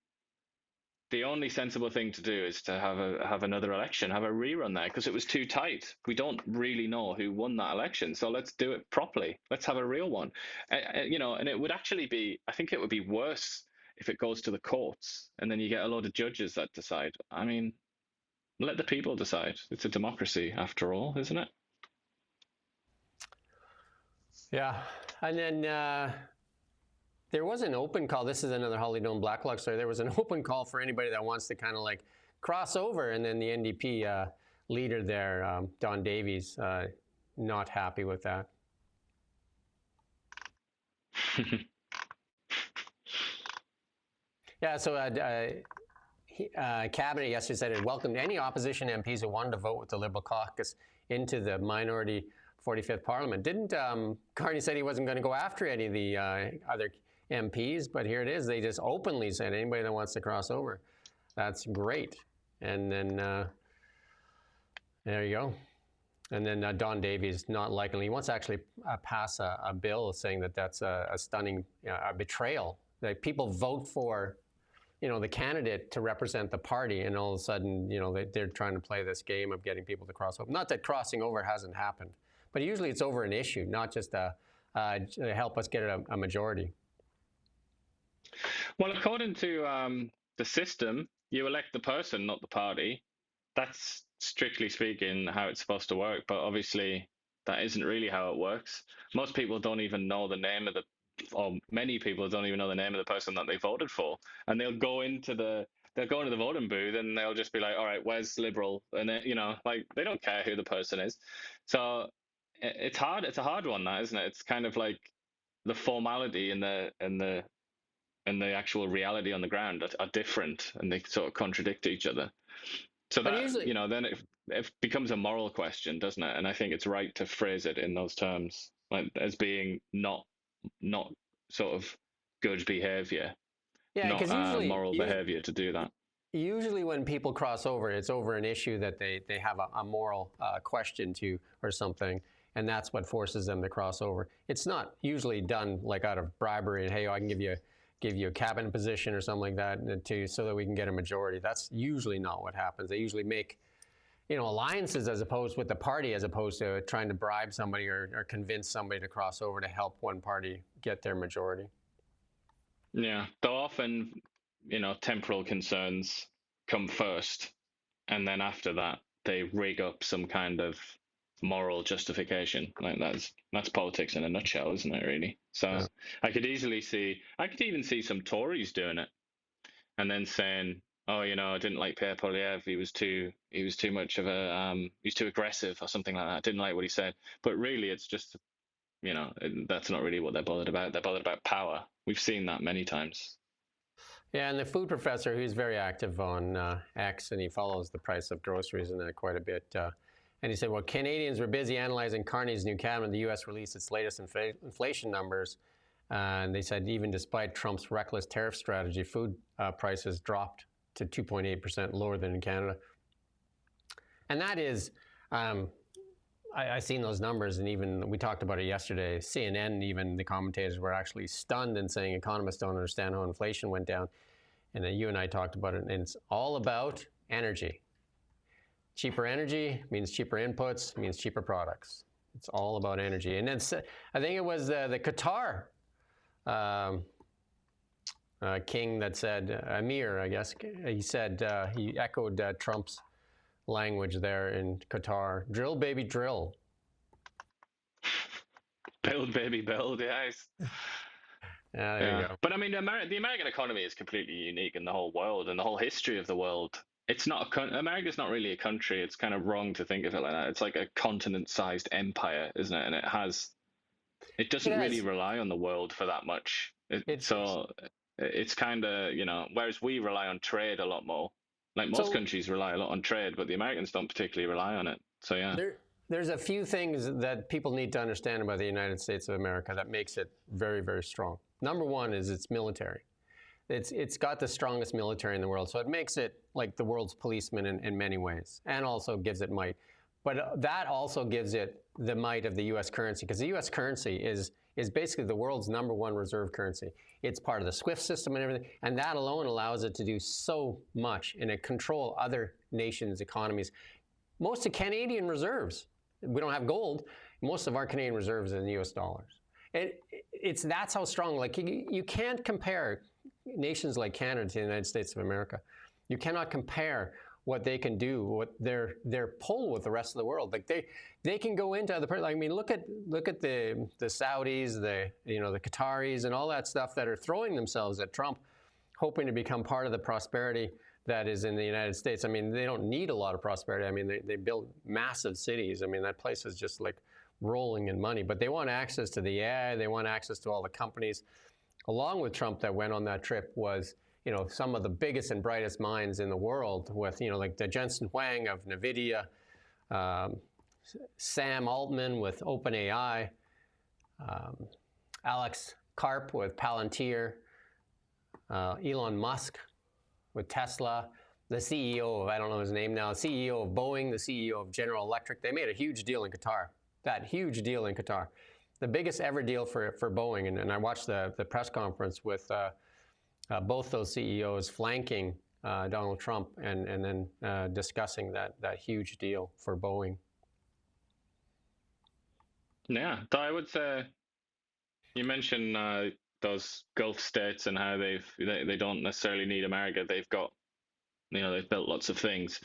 Speaker 2: sensible thing to do is to have another election, have a rerun there, because it was too tight. We don't really know who won that election, so let's do it properly. Let's have a real one, and it would actually be, I think it would be worse if it goes to the courts and then you get a load of judges that decide. I mean, let the people decide. It's a democracy after all, isn't it?
Speaker 1: Yeah, and then there was an open call. This is another Holly Dome Blacklock story. There was an open call for anybody that wants to kind of cross over, and then the NDP leader there, Don Davies, not happy with that. Yeah, so Cabinet yesterday said it welcomed any opposition MPs who wanted to vote with the Liberal caucus into the minority 45th Parliament. Didn't Carney said he wasn't going to go after any of the other MPs, but here it is. They just openly said anybody that wants to cross over. That's great. And then there you go. And then Don Davies not liking it. He wants to actually pass a bill saying that that's a stunning betrayal. That people vote for the candidate to represent the party, and all of a sudden, they're trying to play this game of getting people to cross over. Not that crossing over hasn't happened, but usually it's over an issue, not just to help us get a majority.
Speaker 2: Well, according to the system, you elect the person, not the party. That's strictly speaking how it's supposed to work, but obviously that isn't really how it works. Most people don't even know the name of or many people don't even know the name of the person that they voted for, and they'll go into the voting booth and they'll just be like, all right, where's Liberal? And then, they don't care who the person is. So it's hard. It's a hard one, that, isn't it? It's kind of like the formality and the actual reality on the ground are different, and they sort of contradict each other. So that usually, then it becomes a moral question, doesn't it? And I think it's right to phrase it in those terms, as being not sort of good behavior, not moral behavior to do that.
Speaker 1: Usually when people cross over, it's over an issue that they have a moral question to or something, and that's what forces them to cross over. It's not usually done out of bribery and, hey, I can give you a cabinet position or something like that so that we can get a majority. That's usually not what happens. They usually make alliances with the party, as opposed to trying to bribe somebody or convince somebody to cross over to help one party get their majority.
Speaker 2: Yeah, though often, temporal concerns come first, and then after that, they rig up some kind of moral justification. That's politics in a nutshell, isn't it, really? So yeah. I could even see some Tories doing it, and then saying, oh, I didn't like Pierre Poilievre. He was too much of he's too aggressive or something like that. I didn't like what he said. But really, it's just, that's not really what they're bothered about. They're bothered about power. We've seen that many times.
Speaker 1: Yeah, and the food professor, who's very active on X, and he follows the price of groceries and that quite a bit. And he said, well, Canadians were busy analyzing Carney's new cabinet. The U.S. released its latest inflation numbers. And they said even despite Trump's reckless tariff strategy, food prices dropped to 2.8% lower than in Canada. And that is, I've seen those numbers, and even we talked about it yesterday. CNN, even the commentators were actually stunned and saying economists don't understand how inflation went down. And then you and I talked about it, and it's all about energy. Cheaper energy means cheaper inputs, means cheaper products. It's all about energy. And then I think it was the Qatar king that said, Amir, I guess, he said, he echoed Trump's language there in Qatar. Drill, baby, drill.
Speaker 2: Build, baby, build, yes.
Speaker 1: There you go.
Speaker 2: But I mean, the American economy is completely unique in the whole world and the whole history of the world. It's not America's not really a country. It's kind of wrong to think of it like that. It's like a continent-sized empire, isn't it? And it doesn't really rely on the world for that much. So it's kind of, whereas we rely on trade a lot more. Like most countries rely a lot on trade, but the Americans don't particularly rely on it. So yeah.
Speaker 1: There's a few things that people need to understand about the United States of America that makes it very, very strong. Number one is its military. It's got the strongest military in the world, so it makes it like the world's policeman in many ways, and also gives it might. But that also gives it the might of the U.S. currency, because the U.S. currency is basically the world's #1 reserve currency. It's part of the SWIFT system and everything, and that alone allows it to do so much and to control other nations' economies. Most of Canadian reserves, we don't have gold. Most of our Canadian reserves are in U.S. dollars. That's how strong. Like you can't compare nations like Canada to the United States of America. You cannot compare what they can do, what their pull with the rest of the world. Like they can go into other. I mean, look at the Saudis, the Qataris, and all that stuff that are throwing themselves at Trump, hoping to become part of the prosperity that is in the United States. I mean, they don't need a lot of prosperity. I mean, they build massive cities. I mean, that place is just like rolling in money. But they want access to the AI. They want access to all the companies. Along with Trump that went on that trip was, some of the biggest and brightest minds in the world with, like the Jensen Huang of NVIDIA, Sam Altman with OpenAI, Alex Karp with Palantir, Elon Musk with Tesla, the CEO of, I don't know his name now, CEO of Boeing, the CEO of General Electric. They made a huge deal in Qatar, the biggest ever deal for Boeing. And I watched the press conference with both those CEOs flanking Donald Trump and then discussing that huge deal for Boeing.
Speaker 2: Yeah, though I would say, you mentioned those Gulf states and how they don't necessarily need America. They've got, they've built lots of things.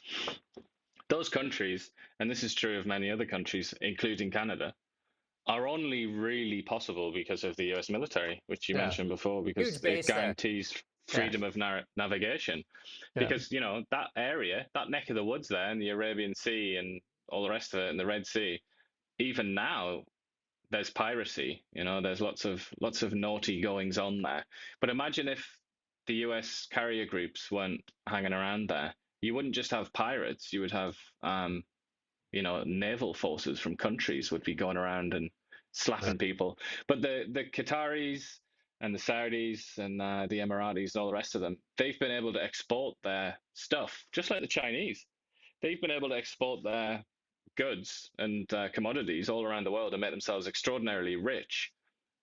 Speaker 2: Those countries, and this is true of many other countries, including Canada, are only really possible because of the US military, which you mentioned before, because it guarantees freedom of navigation. Because, that area, that neck of the woods there in the Arabian Sea and all the rest of it, and the Red Sea, even now, there's piracy. There's lots of naughty goings on there. But imagine if the US carrier groups weren't hanging around there. You wouldn't just have pirates. You would have naval forces from countries would be going around and slapping people. But the Qataris and the Saudis and the Emiratis and all the rest of them, they've been able to export their stuff, just like the Chinese. They've been able to export their goods and commodities all around the world and make themselves extraordinarily rich,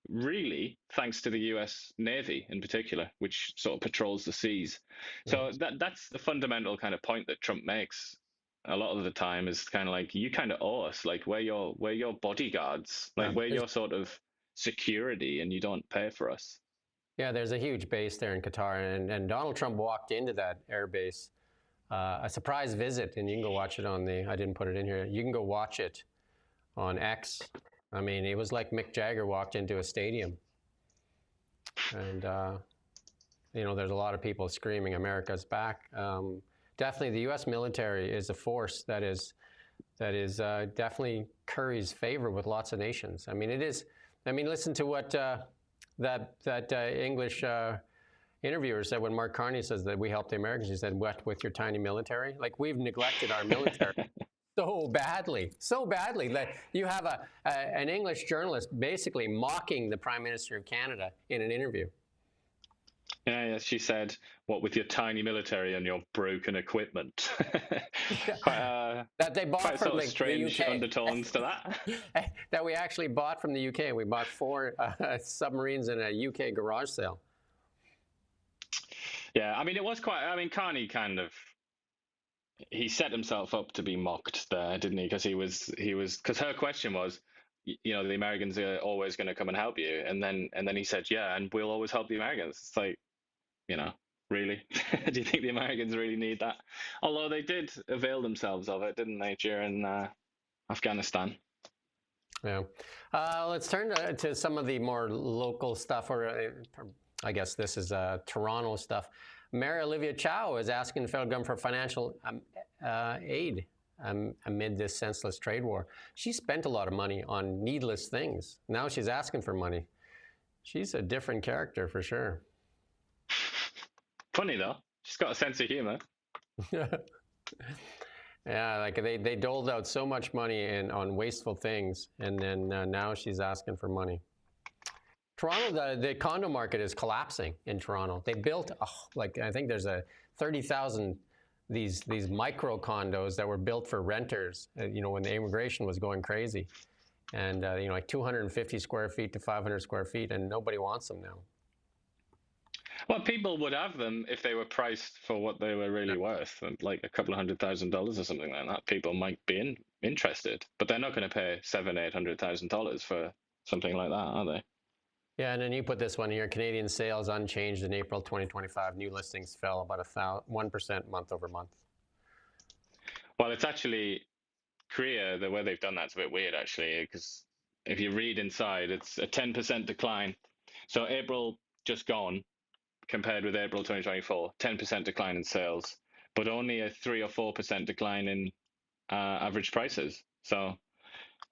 Speaker 2: really thanks to the US Navy in particular, which sort of patrols the seas. So that's the fundamental kind of point that Trump makes a lot of the time, is kind of like, you kind of owe us, like we're your bodyguards, like we're your sort of security, and you don't pay for us.
Speaker 1: Yeah, there's a huge base there in Qatar, and Donald Trump walked into that air base, a surprise visit, and you can go watch it on I didn't put it in here, you can go watch it on X. I mean, it was like Mick Jagger walked into a stadium. And, there's a lot of people screaming, America's back. Definitely the U.S. military is a force that is definitely curries favor with lots of nations. I mean, it is. I mean, listen to what that English interviewer said when Mark Carney says that we help the Americans. He said, "What with your tiny military? Like, we've neglected our military so badly that you have an English journalist basically mocking the Prime Minister of Canada in an interview."
Speaker 2: Yeah, she said, "What with your tiny military and your broken equipment?"
Speaker 1: That they bought from
Speaker 2: the strange
Speaker 1: UK.
Speaker 2: Undertones to that.
Speaker 1: That we actually bought from the UK. We bought 4 submarines in a UK garage sale.
Speaker 2: Yeah, I mean, it was quite. I mean, Carney he set himself up to be mocked there, didn't he? Because because her question was, the Americans are always going to come and help you, and then he said, yeah, and we'll always help the Americans. It's like, really? Do you think the Americans really need that? Although they did avail themselves of it, didn't they, during Afghanistan?
Speaker 1: Yeah. Let's turn to some of the more local stuff, or I guess this is Toronto stuff. Mayor Olivia Chow is asking the federal government for financial aid amid this senseless trade war. She spent a lot of money on needless things. Now she's asking for money. She's a different character for sure.
Speaker 2: Funny though. She's got a sense of humor.
Speaker 1: Yeah, like they doled out so much money on wasteful things, and then now she's asking for money. Toronto, the condo market is collapsing in Toronto. They built I think there's 30,000 these micro condos that were built for renters. When the immigration was going crazy, and like 250 square feet to 500 square feet, and nobody wants them now.
Speaker 2: Well, people would have them if they were priced for what they were really worth, like a couple of $100,000 or something like that. People might be interested, but they're not going to pay $700,000-800,000 for something like that, are they?
Speaker 1: Yeah, and then you put this one here: Canadian sales unchanged in April 2025. New listings fell about 1% month over month.
Speaker 2: Well, it's actually Korea. The way they've done that's a bit weird, actually, because if you read inside, it's a 10% decline. So April just gone, compared with April 2024, 10% decline in sales, but only a 3 or 4% decline in average prices. So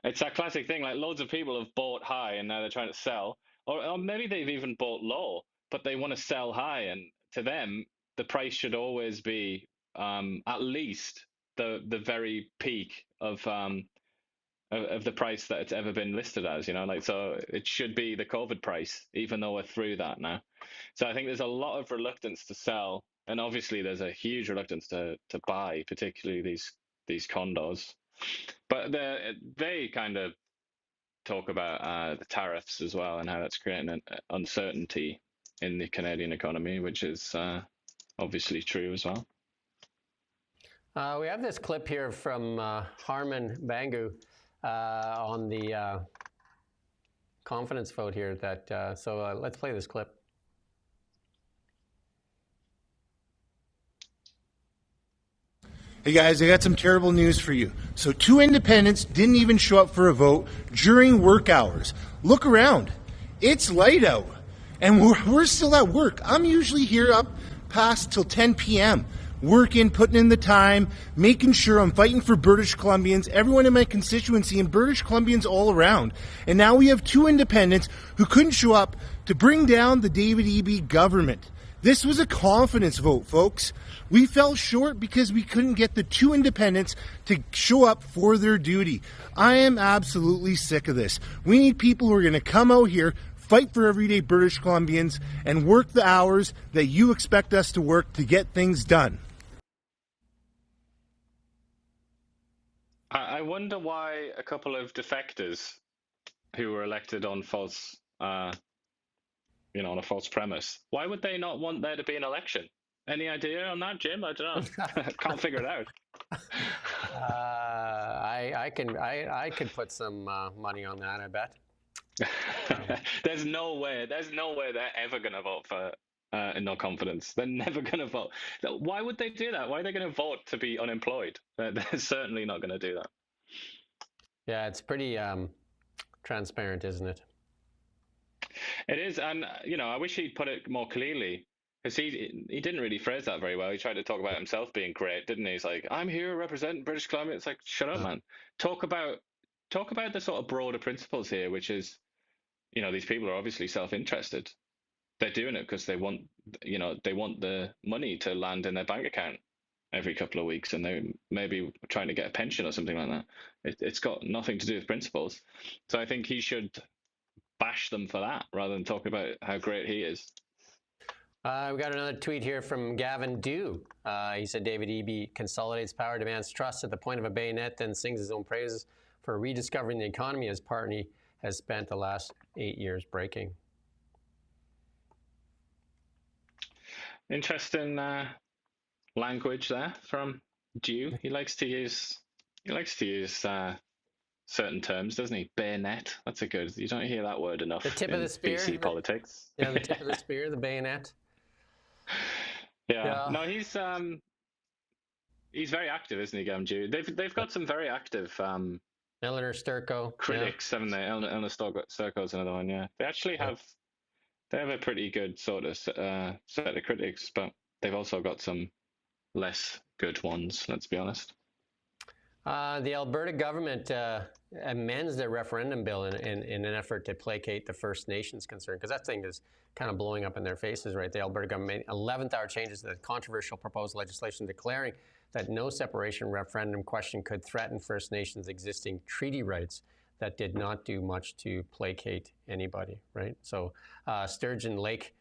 Speaker 2: it's that classic thing, like loads of people have bought high and now they're trying to sell, or maybe they've even bought low, but they want to sell high. And to them, the price should always be at least the very peak of the price that it's ever been listed as, so it should be the COVID price, even though we're through that now. So I think there's a lot of reluctance to sell, and obviously there's a huge reluctance to buy, particularly these condos. But they kind of talk about the tariffs as well, and how that's creating an uncertainty in the Canadian economy, which is obviously true as well.
Speaker 1: We have this clip here from Harman Bangu on the confidence vote here. So let's play this clip.
Speaker 11: Hey guys, I got some terrible news for you. So 2 independents didn't even show up for a vote during work hours. Look around. It's light out. And we're still at work. I'm usually here up past till 10 p.m. working, putting in the time, making sure I'm fighting for British Columbians, everyone in my constituency, and British Columbians all around. And now we have 2 independents who couldn't show up to bring down the David Eby government. This was a confidence vote, folks. We fell short because we couldn't get the 2 independents to show up for their duty. I am absolutely sick of this. We need people who are going to come out here, fight for everyday British Columbians, and work the hours that you expect us to work to get things done.
Speaker 2: I wonder why a couple of defectors who were elected on false, on a false premise, why would they not want there to be an election? Any idea on that, Jim? I don't know. Can't figure it out.
Speaker 1: I could put some money on that, I bet.
Speaker 2: There's no way they're ever going to vote for no confidence. They're never going to vote. Why would they do that? Why are they going to vote to be unemployed? They're certainly not going to do that.
Speaker 1: Yeah, it's pretty transparent, isn't it?
Speaker 2: It is, and I wish he'd put it more clearly, because he didn't really phrase that very well. He tried to talk about himself being great, didn't he? He's like, I'm here representing British Columbia. It's like, shut up, man. Talk about the sort of broader principles here, which is, these people are obviously self-interested. They're doing it because they want the money to land in their bank account every couple of weeks, and they maybe trying to get a pension or something like that. It's got nothing to do with principles. So I think he should bash them for that rather than talk about how great he is.
Speaker 1: We got another tweet here from Gavin Dub. He said David Eby consolidates power, demands trust at the point of a bayonet, then sings his own praises for rediscovering the economy his party has spent the last 8 years breaking.
Speaker 2: Interesting language there from Dub. He likes to use certain terms, doesn't he? Bayonet. That's a good. You don't hear that word enough.
Speaker 1: The tip of the spear.
Speaker 2: BC politics.
Speaker 1: Yeah, the tip of the spear, the bayonet.
Speaker 2: Yeah. No, he's very active, isn't he, Gavin Dub? They've got some very active
Speaker 1: Eleanor Sturko.
Speaker 2: Critics, haven't they? Eleanor Sturko's another one, yeah. They actually have a pretty good sort of set of critics, but they've also got some less good ones, let's be honest.
Speaker 1: The Alberta government amends their referendum bill in an effort to placate the First Nations concern, because that thing is kind of blowing up in their faces, right? The Alberta government made 11th-hour changes to the controversial proposed legislation declaring that no separation referendum question could threaten First Nations' existing treaty rights. That did not do much to placate anybody, right? So Sturgeon Lake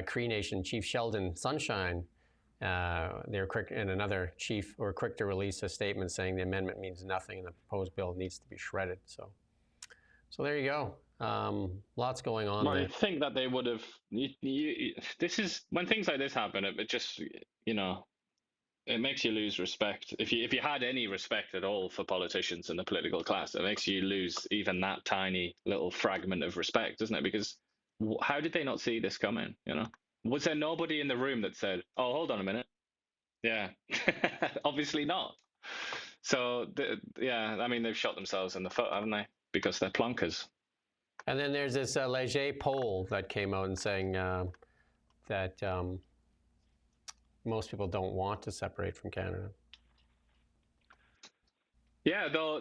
Speaker 1: Cree Nation Chief Sheldon Sunshine, they're quick, and another chief were quick to release a statement saying the amendment means nothing and the proposed bill needs to be shredded. So there you go. Lots going on there.
Speaker 2: I think that they would have. This is when things like this happen. It just, it makes you lose respect. If you had any respect at all for politicians and the political class, it makes you lose even that tiny little fragment of respect, doesn't it? Because how did they not see this coming? Was there nobody in the room that said, "Oh, hold on a minute"? Yeah, obviously not. So I mean, they've shot themselves in the foot, haven't they? Because they're plunkers.
Speaker 1: And then there's this Leger poll that came out and saying that most people don't want to separate from Canada.
Speaker 2: Yeah, though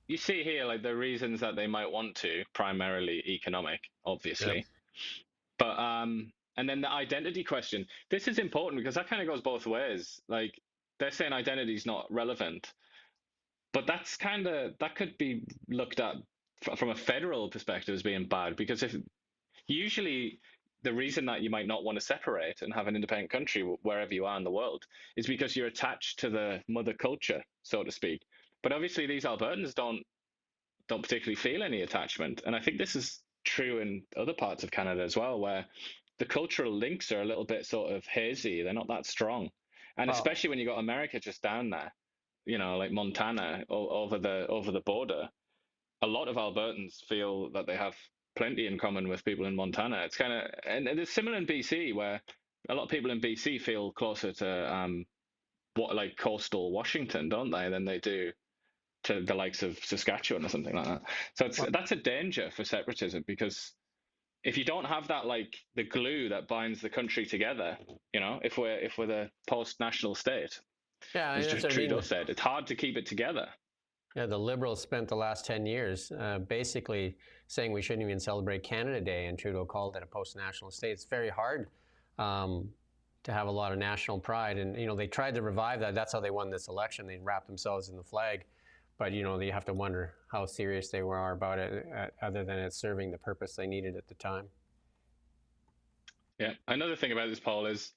Speaker 2: you see here like the reasons that they might want to, primarily economic, obviously. Yep. But and then the identity question. This is important because that kind of goes both ways. Like they're saying identity is not relevant, but that could be looked at from a federal perspective as being bad, because if usually the reason that you might not want to separate and have an independent country wherever you are in the world is because you're attached to the mother culture, so to speak. But obviously these Albertans don't particularly feel any attachment. And I think this is true in other parts of Canada as well, where the cultural links are a little bit sort of hazy. They're not that strong. And especially when you got America just down there, like Montana over the border, a lot of Albertans feel that they have plenty in common with people in Montana. It's kind of, and it's similar in BC, where a lot of people in BC feel closer to like coastal Washington, don't they, than they do to the likes of Saskatchewan or something like that. So that's a danger for separatism, because if you don't have that, like the glue that binds the country together, if we're the post-national state, as Trudeau said, it's hard to keep it together.
Speaker 1: Yeah, the Liberals spent the last 10 years basically saying we shouldn't even celebrate Canada Day, and Trudeau called it a post-national state. It's very hard to have a lot of national pride, and they tried to revive that. That's how they won this election. They wrapped themselves in the flag. But, you have to wonder how serious they were about it, other than it serving the purpose they needed at the time.
Speaker 2: Yeah. Another thing about this poll is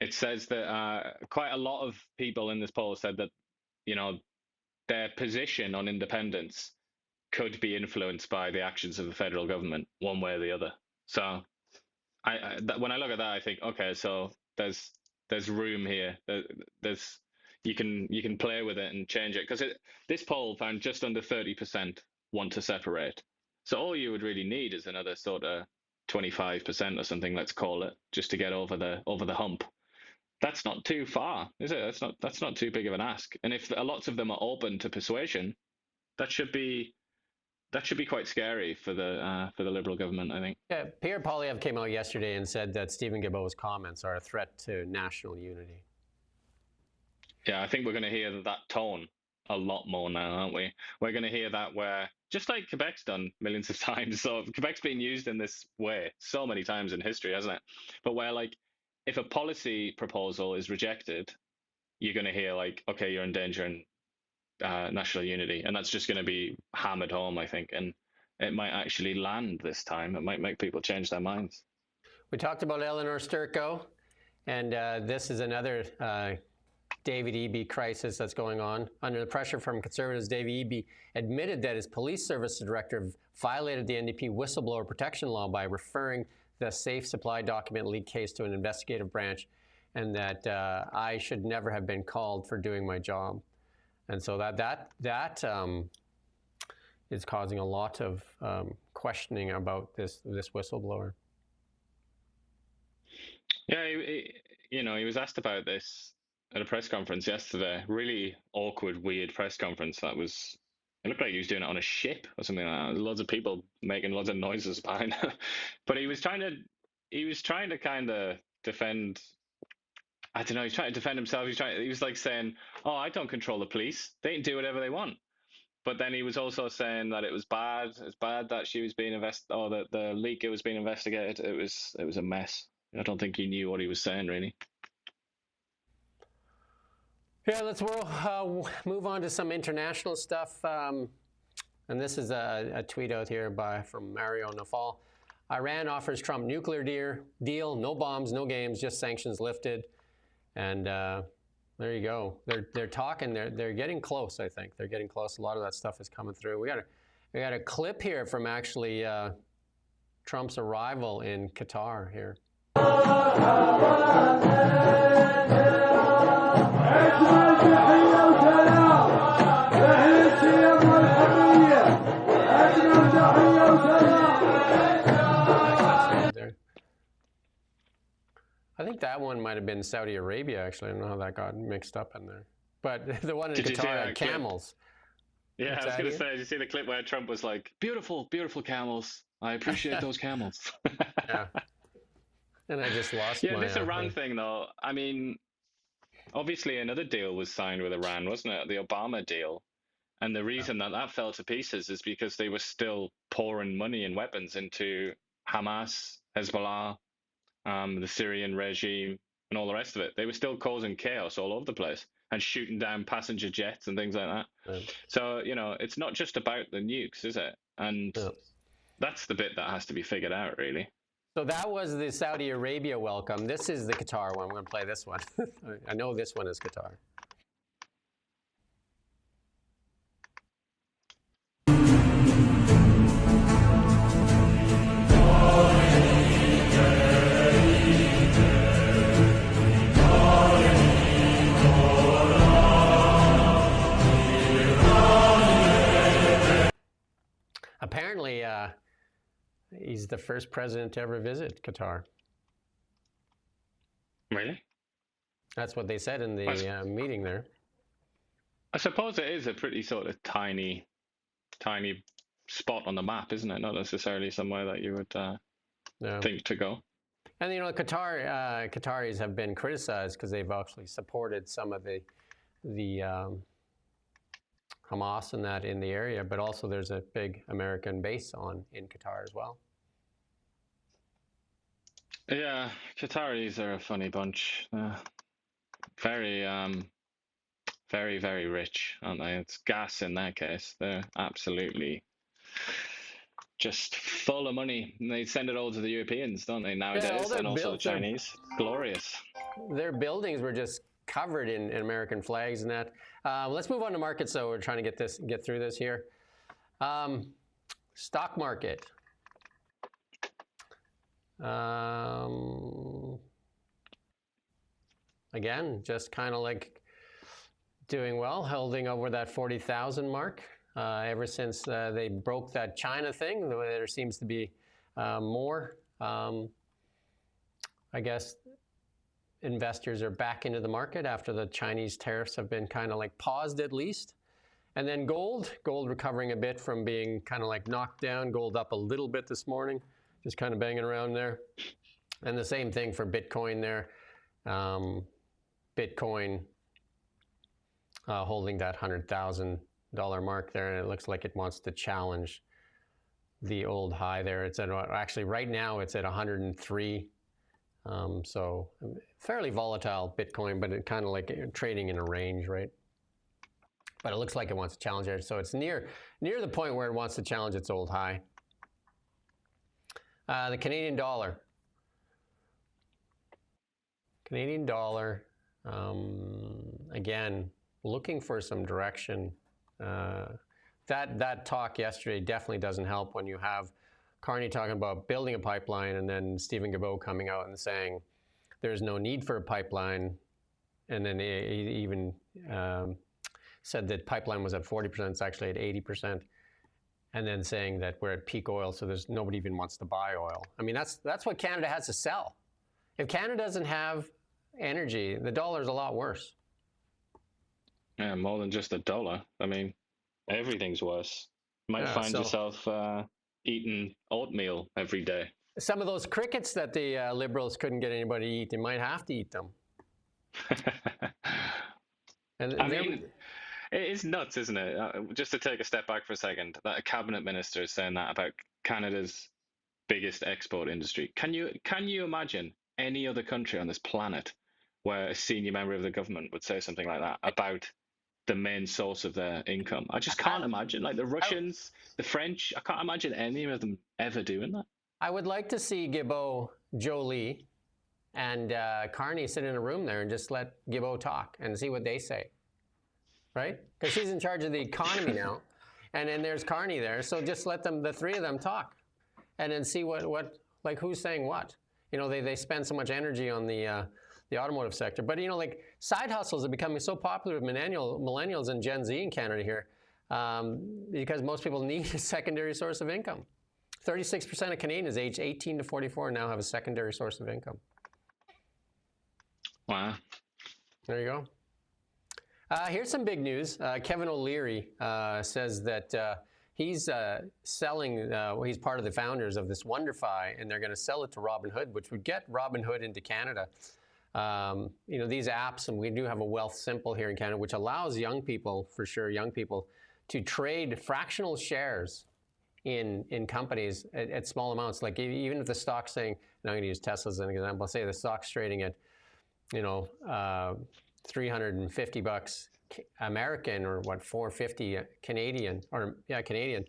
Speaker 2: it says that quite a lot of people in this poll said that, their position on independence could be influenced by the actions of the federal government one way or the other. So when I look at that, I think, okay, so there's room here. You can play with it and change it, because this poll found just under 30% want to separate. So all you would really need is another sort of 25% or something, let's call it, just to get over the hump. That's not too far, is it? That's not too big of an ask. And if lots of them are open to persuasion, that should be quite scary for the Liberal government, I think.
Speaker 1: Yeah, Pierre Poilievre came out yesterday and said that Stephen Guilbeault's comments are a threat to national unity.
Speaker 2: Yeah, I think we're going to hear that tone a lot more now, aren't we? We're going to hear that where, just like Quebec's done millions of times, so Quebec's been used in this way so many times in history, hasn't it? But where, like, if a policy proposal is rejected, you're going to hear, like, okay, you're endangering national unity. And that's just going to be hammered home, I think. And it might actually land this time. It might make people change their minds.
Speaker 1: We talked about Eleanor Sturko, and this is another David Eby crisis that's going on. Under the pressure from Conservatives, David Eby admitted that his police service director violated the NDP whistleblower protection law by referring the safe supply document leak case to an investigative branch, and that I should never have been called for doing my job. And so that is causing a lot of questioning about this whistleblower.
Speaker 2: Yeah, he was asked about this at a press conference yesterday. Really awkward, weird press conference. It looked like he was doing it on a ship or something like that. Loads of people making loads of noises behind him. But he was trying to kind of defend. I don't know. He's trying to defend himself. He was like saying, "Oh, I don't control the police. They can do whatever they want." But then he was also saying that it was bad. It's bad that she was being or that the leaker was being investigated. It was a mess. I don't think he knew what he was saying, really.
Speaker 1: Yeah, let's move on to some international stuff. And this is a tweet out here from Mario Nafal. Iran offers Trump nuclear deal, no bombs, no games, just sanctions lifted. And there you go. They're talking. They're getting close. I think they're getting close. A lot of that stuff is coming through. We got a clip here from actually Trump's arrival in Qatar here. I think that one might have been Saudi Arabia, actually. I don't know how that got mixed up in there. But the one in Qatar had camels.
Speaker 2: Yeah, I was going to say, did you see the clip where Trump was like, beautiful, beautiful camels. I appreciate those camels.
Speaker 1: Yeah. And I just lost
Speaker 2: my... Yeah, this Iran thing, though. I mean, obviously another deal was signed with Iran, wasn't it? The Obama deal. And the reason that fell to pieces is because they were still pouring money and weapons into Hamas, Hezbollah, the Syrian regime, and all the rest of it. They were still causing chaos all over the place and shooting down passenger jets and things like that. Right. So, it's not just about the nukes, is it? And that's the bit that has to be figured out, really.
Speaker 1: So that was the Saudi Arabia welcome. This is the Qatar one. I'm going to play this one. I know this one is Qatar. Apparently, he's the first president to ever visit Qatar.
Speaker 2: Really?
Speaker 1: That's what they said in the meeting there.
Speaker 2: I suppose it is a pretty sort of tiny spot on the map, isn't it? Not necessarily somewhere that you would think to go.
Speaker 1: And Qataris have been criticized because they've actually supported some of the Hamas and that in the area, but also there's a big American base in Qatar as well.
Speaker 2: Yeah, Qataris are a funny bunch. Very, very, very rich, aren't they? It's gas in their case. They're absolutely just full of money. And they send it all to the Europeans, don't they, nowadays? And also the Chinese. Glorious.
Speaker 1: Their buildings were just covered in American flags and that. Let's move on to markets, so we're trying to get through this here. Stock market. Again, just kind of like doing well, holding over that 40,000 mark. Ever since they broke that China thing, there seems to be more. I guess investors are back into the market after the Chinese tariffs have been kind of like paused at least. And then gold recovering a bit from being kind of like knocked down. Gold up a little bit this morning, just kind of banging around there. And the same thing for Bitcoin there. Bitcoin holding that $100,000 mark there, and it looks like it wants to challenge the old high there. It's at, actually right now it's at 103. So fairly volatile Bitcoin, but it kind of like trading in a range, right? But it looks like it wants to challenge it. So it's near the point where it wants to challenge its old high. The Canadian dollar. Canadian dollar, again, looking for some direction. That talk yesterday definitely doesn't help when you have Carney talking about building a pipeline and then Stephen Guilbeault coming out and saying there's no need for a pipeline. And then he even said that pipeline was at 40%, it's actually at 80%. And then saying that we're at peak oil, so there's nobody even wants to buy oil. I mean, that's what Canada has to sell. If Canada doesn't have energy, the dollar's a lot worse.
Speaker 2: Yeah, more than just $1. I mean, everything's worse. You might find yourself eating oatmeal every day.
Speaker 1: Some of those crickets that the Liberals couldn't get anybody to eat, they might have to eat them. And
Speaker 2: I mean, it is nuts, isn't it? Just to take a step back for a second, that a cabinet minister is saying that about Canada's biggest export industry. Can you imagine any other country on this planet where a senior member of the government would say something like that about the main source of their income? I just can't imagine. Like the Russians, the French, I can't imagine any of them ever doing that.
Speaker 1: I would like to see Guilbeault, Jolie, and Carney sit in a room there and just let Guilbeault talk and see what they say, right? Because she's in charge of the economy now, and then there's Carney there. So just let them, the three of them, talk, and then see what like who's saying what. You know, they spend so much energy on the automotive sector, but you know, like side hustles are becoming so popular with millennials and Gen Z in Canada here, because most people need a secondary source of income. 36% of Canadians aged 18 to 44 now have a secondary source of income.
Speaker 2: Wow.
Speaker 1: There you go. Here's some big news. Kevin O'Leary says that he's selling, he's part of the founders of this Wonderfy, and they're going to sell it to Robinhood, which would get Robinhood into Canada. You know, these apps, and we do have a Wealth Simple here in Canada, which allows young people, for sure, young people, to trade fractional shares in companies at small amounts. Like even if the stock's saying, and I'm going to use Tesla as an example, say the stock's trading at, you know, $350 American, or what, $450 Canadian, or yeah, Canadian,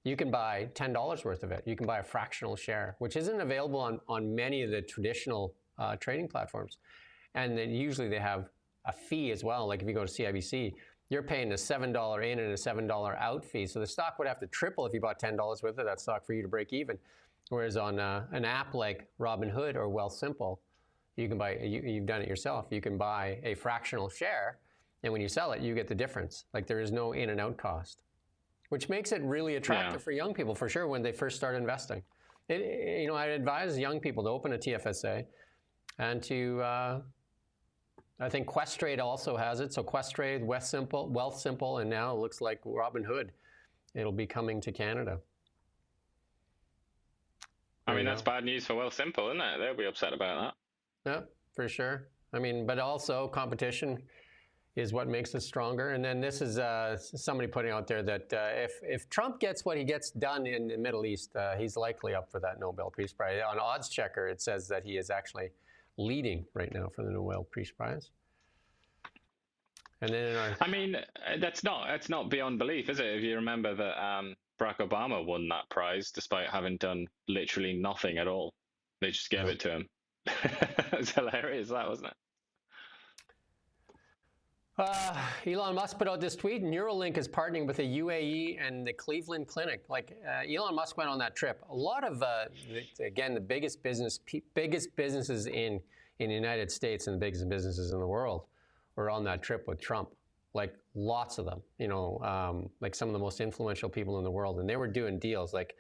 Speaker 1: you can buy $10 worth of it. You can buy a fractional share, which isn't available on many of the traditional trading platforms. And then usually they have a fee as well. Like if you go to CIBC, you're paying a $7 in and a $7 out fee. So the stock would have to triple if you bought $10 worth of that stock for you to break even. Whereas on an app like Robinhood or Wealth Simple, you can buy, you've done it yourself, you can buy a fractional share, and when you sell it, you get the difference. Like there is no in and out cost, which makes it really attractive for young people, for sure, when they first start investing. You know, I advise young people to open a TFSA and to, I think Questrade also has it. So Questrade, Wealth Simple, and now it looks like Robinhood. It'll be coming to Canada.
Speaker 2: I mean, that's bad news for Wealth Simple, isn't it? They'll be upset about
Speaker 1: that. Yeah, for sure. I mean, but also competition is what makes us stronger. And then this is somebody putting out there that if Trump gets what he gets done in the Middle East, he's likely up for that Nobel Peace Prize. On Odds Checker, it says that he is actually leading right now for the Nobel Peace Prize. And then
Speaker 2: I mean, that's not beyond belief, is it? If you remember that Barack Obama won that prize despite having done literally nothing at all. They just gave it to him. It was hilarious, that, wasn't it?
Speaker 1: Elon Musk put out this tweet. Neuralink is partnering with the UAE and the Cleveland Clinic. Like Elon Musk went on that trip. A lot of, again, the biggest businesses in the United States and the biggest businesses in the world were on that trip with Trump. Like lots of them, you know, like some of the most influential people in the world. And they were doing deals. Like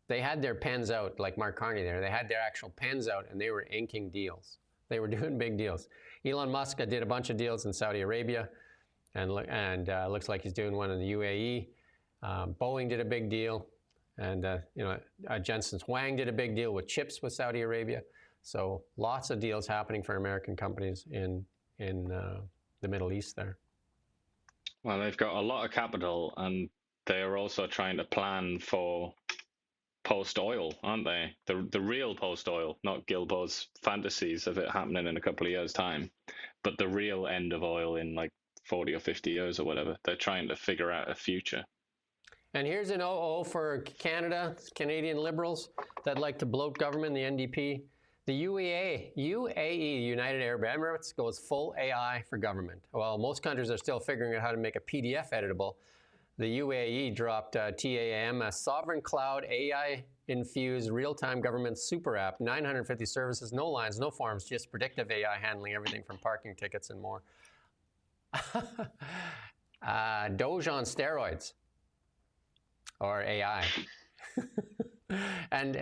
Speaker 1: they had their pens out, like Mark Carney there. They had their actual pens out and they were inking deals. They were doing big deals. Elon Musk did a bunch of deals in Saudi Arabia, and looks like he's doing one in the UAE. Boeing did a big deal, and you know, Jensen Huang did a big deal with chips with Saudi Arabia. So lots of deals happening for American companies in the Middle East there.
Speaker 2: Well, they've got a lot of capital, and they are also trying to plan for post-oil, aren't they? The real post-oil, not Guilbeault's fantasies of it happening in a couple of years' time, but the real end of oil in like 40 or 50 years or whatever. They're trying to figure out a future.
Speaker 1: And here's an 0-0 for Canada, Canadian Liberals that like to bloat government, the NDP. The UAE, United Arab Emirates, goes full AI for government. While most countries are still figuring out how to make a PDF editable, the UAE dropped TAM, a sovereign cloud, AI-infused real-time government super app, 950 services, no lines, no forms, just predictive AI handling everything from parking tickets and more. Doge on steroids, or AI. and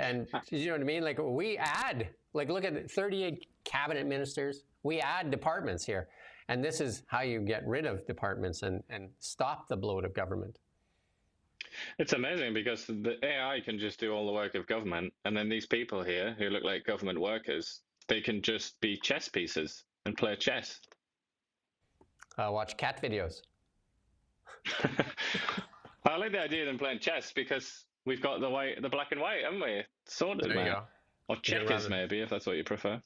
Speaker 1: you know what I mean? Like we add, like look at 38 cabinet ministers. We add departments here. And this is how you get rid of departments and stop the bloat of government.
Speaker 2: It's amazing because the AI can just do all the work of government, and then these people here who look like government workers, they can just be chess pieces and play chess.
Speaker 1: Watch cat videos.
Speaker 2: I like the idea of them playing chess because we've got the black and white, haven't we? Sorted,
Speaker 1: there you
Speaker 2: man.
Speaker 1: go.
Speaker 2: Or checkers, maybe, if that's what you prefer.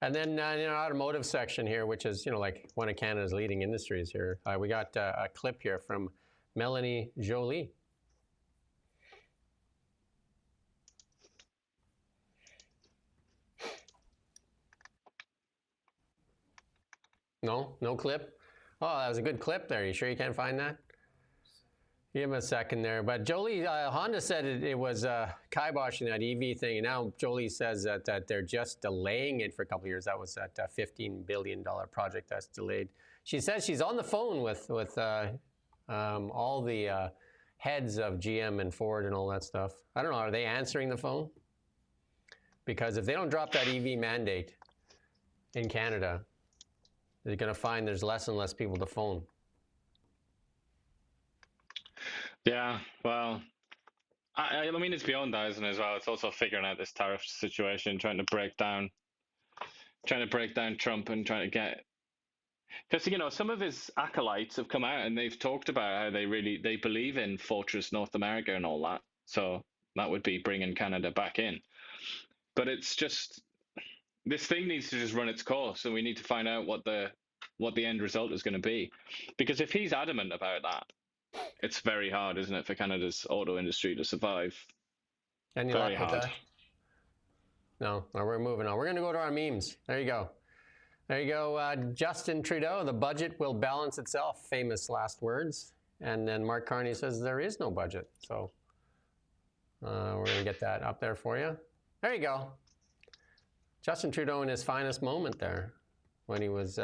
Speaker 1: And then in our automotive section here, which is, like one of Canada's leading industries here, we got a clip here from Melanie Joly. No clip? Oh, that was a good clip there. You sure you can't find that? Give him a second there. But Joly, Honda said it was kiboshing that EV thing. And now Joly says that they're just delaying it for a couple of years. That was that $15 billion project that's delayed. She says she's on the phone with all the heads of GM and Ford and all that stuff. I don't know, are they answering the phone? Because if they don't drop that EV mandate in Canada, they're going to find there's less and less people to phone.
Speaker 2: Yeah, well, I mean, it's beyond that, isn't it, as well? It's also figuring out this tariff situation, trying to break down Trump and trying to get... Because, some of his acolytes have come out and they've talked about how they believe in Fortress North America and all that. So that would be bringing Canada back in. But it's just... This thing needs to just run its course, and we need to find out what the end result is going to be. Because if he's adamant about that, it's very hard, isn't it, for Canada's auto industry to survive?
Speaker 1: Any luck with that? No, we're moving on. We're going to go to our memes. There you go. There you go. Justin Trudeau, the budget will balance itself. Famous last words. And then Mark Carney says there is no budget. So we're going to get that up there for you. There you go. Justin Trudeau in his finest moment there when he was...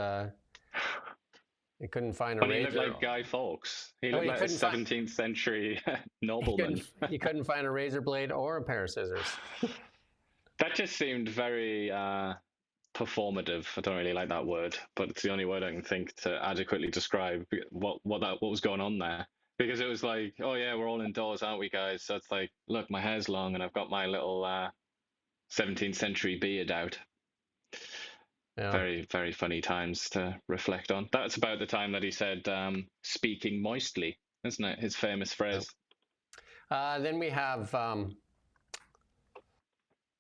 Speaker 1: He couldn't find a razor.
Speaker 2: He looked like Guy Fawkes. He looked like a 17th century nobleman.
Speaker 1: He couldn't find a razor blade or a pair of scissors.
Speaker 2: That just seemed very performative. I don't really like that word, but it's the only word I can think to adequately describe what was going on there. Because it was like, oh yeah, we're all indoors, aren't we, guys? So it's like, look, my hair's long and I've got my little 17th century beard out. Yeah. Very, very funny times to reflect on. That's about the time that he said, speaking moistly, isn't it? His famous phrase.
Speaker 1: Then we have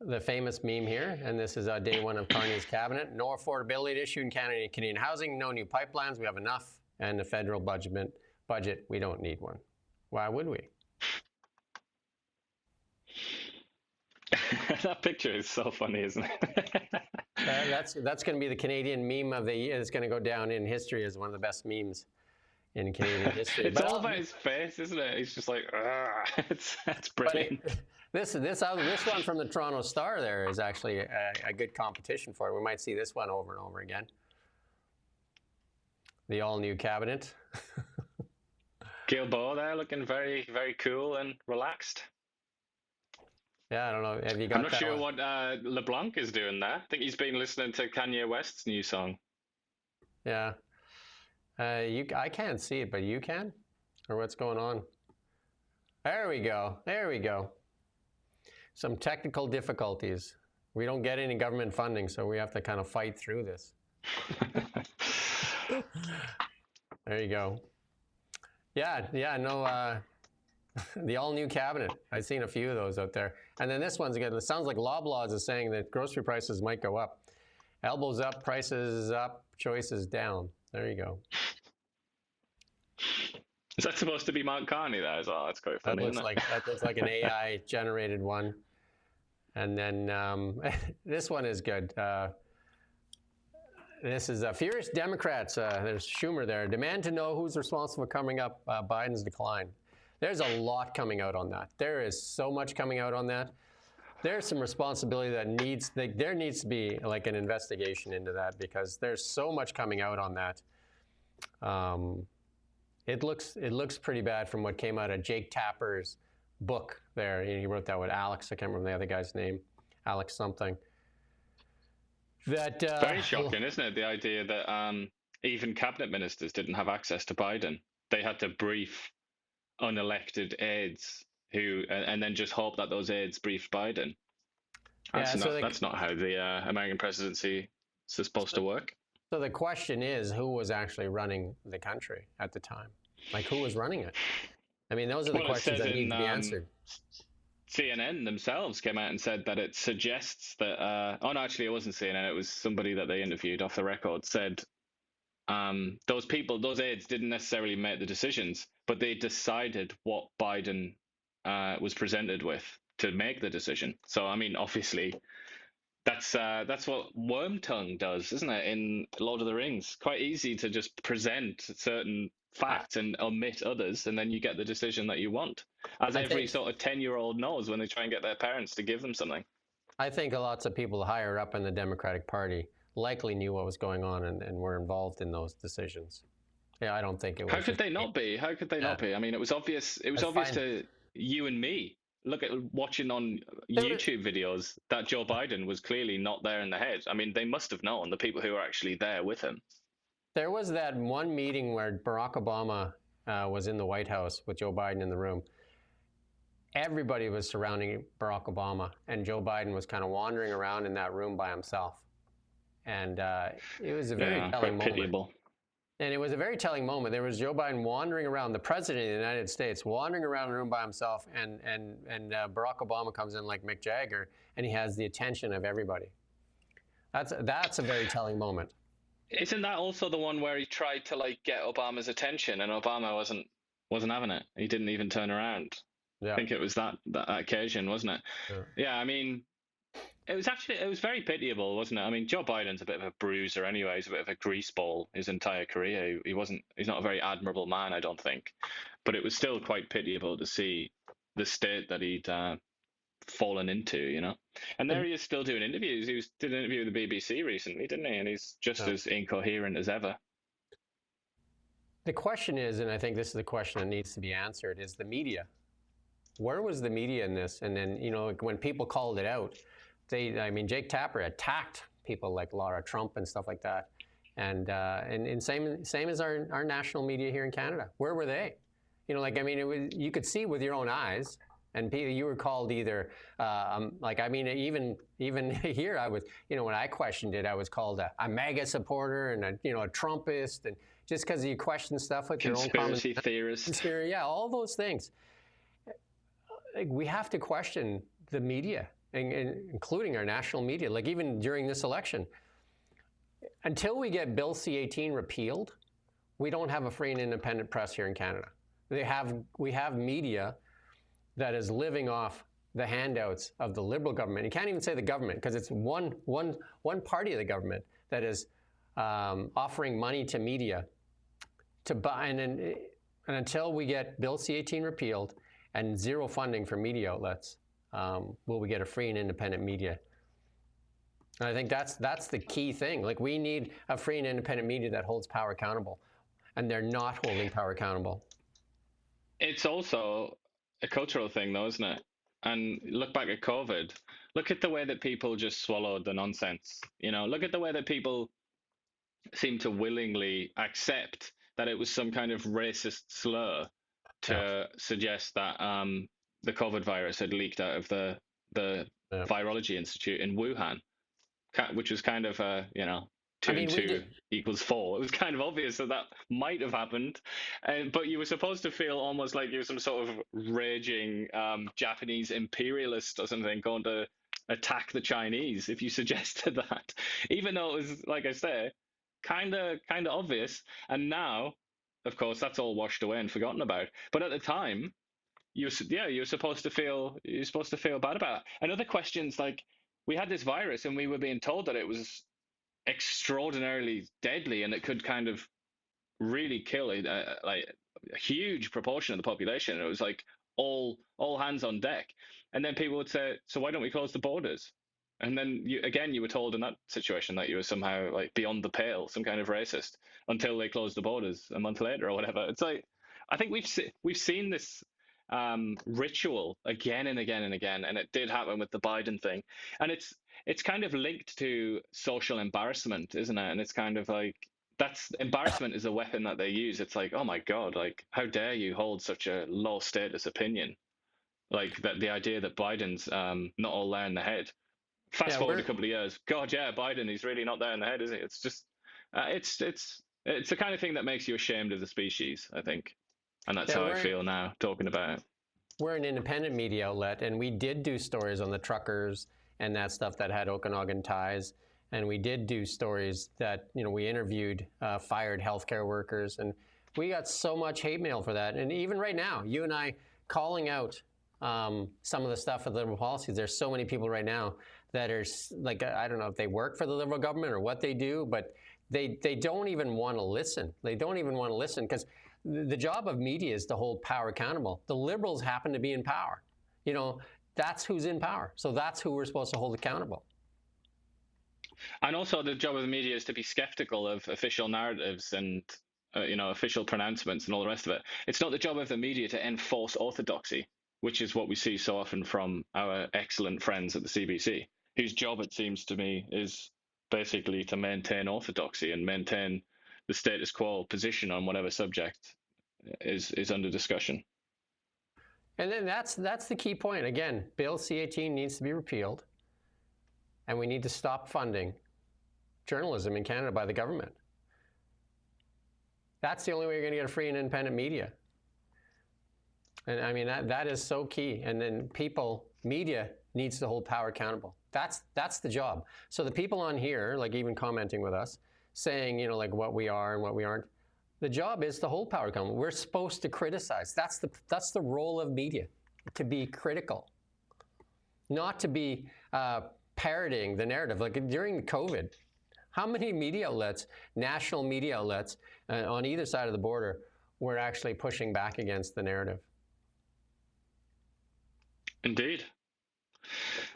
Speaker 1: the famous meme here, and this is day one of Carney's cabinet. No affordability issue in Canadian housing, no new pipelines, we have enough, and the federal budget, we don't need one. Why would we?
Speaker 2: That picture is so funny, isn't it?
Speaker 1: That's going to be the Canadian meme of the year. It's going to go down in history as one of the best memes in Canadian history.
Speaker 2: It's all about his face, isn't it? He's just like, it's brilliant.
Speaker 1: This one from the Toronto Star there is actually a good competition for it. We might see this one over and over again. The all-new cabinet.
Speaker 2: Guilbeault there looking very, very cool and relaxed.
Speaker 1: Yeah, I don't know. Have you got?
Speaker 2: I'm not sure what LeBlanc is doing there. I think he's been listening to Kanye West's new song.
Speaker 1: Yeah. I can't see it, but you can? Or what's going on? There we go. There we go. Some technical difficulties. We don't get any government funding, so we have to kind of fight through this. There you go. Yeah, no... the all-new cabinet. I've seen a few of those out there. And then this one's again, it sounds like Loblaws is saying that grocery prices might go up. Elbows up, prices up, choices down. There you go.
Speaker 2: Is that supposed to be Mark Carney there as well? That's quite funny,
Speaker 1: that looks like an AI-generated one. And then this one is good. This is Furious Democrats. There's Schumer there. Demand to know who's responsible for coming up Biden's decline. There's a lot coming out on that. There is so much coming out on that. There's some responsibility that there needs to be like an investigation into that because there's so much coming out on that. It looks pretty bad from what came out of Jake Tapper's book there. He wrote that with Alex. I can't remember the other guy's name. Alex something.
Speaker 2: Very shocking, isn't it? The idea that even cabinet ministers didn't have access to Biden. They had to brief unelected aides and then just hope that those aides briefed Biden. That's not how the American presidency is supposed to work.
Speaker 1: So the question is, who was actually running the country at the time? Like, who was running it? I mean, those are the questions that need to be answered.
Speaker 2: CNN themselves came out and said that it suggests that, oh no, actually it wasn't CNN, it was somebody that they interviewed off the record, said those aides didn't necessarily make the decisions, but they decided what Biden was presented with to make the decision. So, I mean, obviously, that's what Wormtongue does, isn't it, in Lord of the Rings? Quite easy to just present certain facts and omit others, and then you get the decision that you want, as every sort of 10-year-old knows when they try and get their parents to give them something.
Speaker 1: I think lots of people higher up in the Democratic Party likely knew what was going on and were involved in those decisions. Yeah, I don't think it was.
Speaker 2: How could they not be? How could they not be? I mean, it was obvious. It was obvious to you and me. Look at watching on YouTube videos that Joe Biden was clearly not there in the head. I mean, they must have known, the people who were actually there with him.
Speaker 1: There was that one meeting where Barack Obama was in the White House with Joe Biden in the room. Everybody was surrounding Barack Obama, and Joe Biden was kind of wandering around in that room by himself. And it was a very telling moment.
Speaker 2: Pitiable.
Speaker 1: And it was a very telling moment. There was Joe Biden wandering around, the president of the United States, wandering around the room by himself, and Barack Obama comes in like Mick Jagger, and he has the attention of everybody. That's a very telling moment.
Speaker 2: Isn't that also the one where he tried to get Obama's attention, and Obama wasn't having it? He didn't even turn around. Yeah. I think it was that occasion, wasn't it? Yeah, I mean, it was very pitiable, wasn't it? I mean, Joe Biden's a bit of a bruiser anyway. He's a bit of a greaseball his entire career. He's not a very admirable man, I don't think. But it was still quite pitiable to see the state that he'd fallen into, you know. And there he is still doing interviews. He did an interview with the BBC recently, didn't he? And he's just as incoherent as ever.
Speaker 1: The question is, and I think this is the question that needs to be answered, is the media. Where was the media in this? And then, you know, when people called it out, Jake Tapper attacked people like Laura Trump and stuff like that. And same as our national media here in Canada. Where were they? You know, you could see with your own eyes. And you were called either, even here, I was, you know, when I questioned it, I was called a MAGA supporter and a Trumpist, and just because you question stuff with your own
Speaker 2: conspiracy theorist.
Speaker 1: Yeah, all those things. We have to question the media, including our national media. Like even during this election, until we get Bill C-18 repealed, we don't have a free and independent press here in Canada. We have media that is living off the handouts of the Liberal government. You can't even say the government, because it's one party of the government that is offering money to media to buy. And until we get Bill C-18 repealed and zero funding for media outlets, will we get a free and independent media? And I think that's the key thing. Like, we need a free and independent media that holds power accountable, and they're not holding power accountable.
Speaker 2: It's also a cultural thing, though, isn't it? And look back at COVID. Look at the way that people just swallowed the nonsense. You know, look at the way that people seem to willingly accept that it was some kind of racist slur to suggest that the COVID virus had leaked out of the Virology Institute in Wuhan, which was kind of two and two equals four. It was kind of obvious that might have happened, but you were supposed to feel almost like you were some sort of raging Japanese imperialist or something going to attack the Chinese if you suggested that, even though it was, like I say, kind of obvious. And now, of course, that's all washed away and forgotten about. But at the time, you were supposed to feel bad about it. And other questions, like, we had this virus and we were being told that it was extraordinarily deadly and it could kind of really kill a huge proportion of the population. It was like all hands on deck. And then people would say, so why don't we close the borders? And then you were told in that situation that you were somehow like beyond the pale, some kind of racist, until they closed the borders a month later or whatever. It's like, I think we've seen this ritual again and again and again, and it did happen with the Biden thing. And it's kind of linked to social embarrassment, isn't it? And it's kind of like, embarrassment is a weapon that they use. It's like, oh my God, like, how dare you hold such a low status opinion? Like that, the idea that Biden's not all there in the head. Fast forward a couple of years, God, yeah, Biden, he's really not there in the head, is he? It's just, it's the kind of thing that makes you ashamed of the species, I think. And that's how I feel now, talking about it.
Speaker 1: We're an independent media outlet, and we did do stories on the truckers and that stuff that had Okanagan ties. And we did do stories that, you know, we interviewed fired healthcare workers, and we got so much hate mail for that. And even right now, you and I calling out some of the stuff of the Liberal policies, there's so many people right now that are like, I don't know if they work for the Liberal government or what they do, but they don't even want to listen. They don't even want to listen because the job of media is to hold power accountable. The Liberals happen to be in power. You know, that's who's in power. So that's who we're supposed to hold accountable.
Speaker 2: And also the job of the media is to be skeptical of official narratives and, you know, official pronouncements and all the rest of it. It's not the job of the media to enforce orthodoxy, which is what we see so often from our excellent friends at the CBC, whose job, it seems to me, is basically to maintain orthodoxy and maintain the status quo position on whatever subject is under discussion.
Speaker 1: And then that's the key point. Again, Bill C-18 needs to be repealed, and we need to stop funding journalism in Canada by the government. That's the only way you're going to get a free and independent media. And I mean, that is so key. And then media needs to hold power accountable. That's the job. So the people on here, like even commenting with us, saying, you know, like what we are and what we aren't, the job is to hold power accountable. We're supposed to criticize. That's the role of media, to be critical, not to be parroting the narrative. Like during COVID, how many media outlets, national media outlets on either side of the border, were actually pushing back against the narrative?
Speaker 2: Indeed.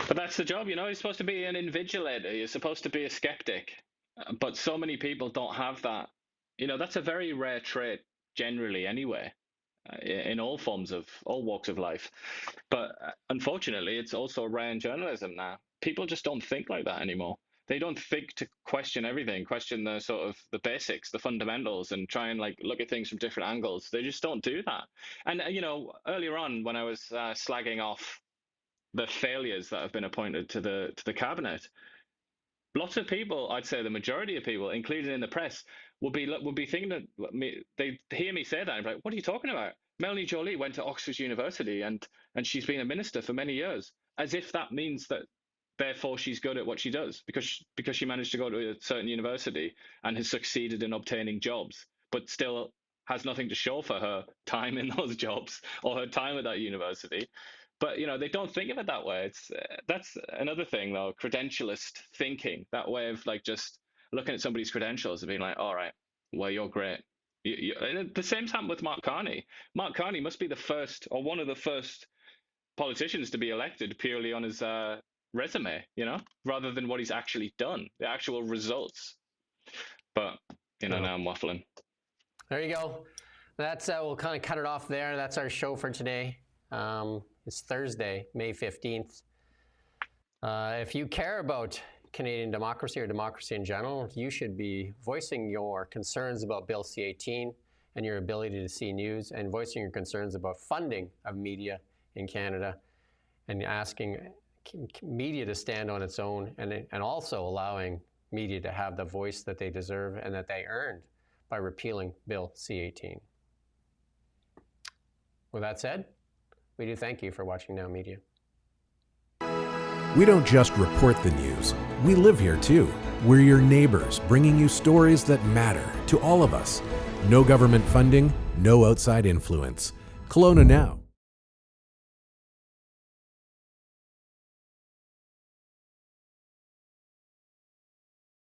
Speaker 2: But that's the job, you know. You're supposed to be an invigilator. You're supposed to be a skeptic. But so many people don't have that. You know, that's a very rare trait generally anyway, in all walks of life. But unfortunately, it's also rare in journalism now. People just don't think like that anymore. They don't think to question everything, question the sort of the basics, the fundamentals, and try and like look at things from different angles. They just don't do that. And, you know, earlier on when I was slagging off the failures that have been appointed to the cabinet, lots of people, I'd say the majority of people, including in the press, would be thinking that they hear me say that and be like, what are you talking about? Melanie Joly went to Oxford University and she's been a minister for many years, as if that means that therefore she's good at what she does because she managed to go to a certain university and has succeeded in obtaining jobs, but still has nothing to show for her time in those jobs or her time at that university. But, you know, they don't think of it that way. That's another thing, though, credentialist thinking, that way of like just looking at somebody's credentials and being like, all right, well, you're great. And the same's happened with Mark Carney. Mark Carney must be the first or one of the first politicians to be elected purely on his resume, you know, rather than what he's actually done, the actual results. But, you know, now I'm waffling.
Speaker 1: There you go. That's we'll kind of cut it off there. That's our show for today. It's Thursday, May 15th. If you care about Canadian democracy or democracy in general, you should be voicing your concerns about Bill C-18 and your ability to see news, and voicing your concerns about funding of media in Canada, and asking media to stand on its own, and also allowing media to have the voice that they deserve and that they earned by repealing Bill C-18. With that said, we do thank you for watching NowMedia.
Speaker 12: We don't just report the news. We live here too. We're your neighbors, bringing you stories that matter to all of us. No government funding, no outside influence. Kelowna Now.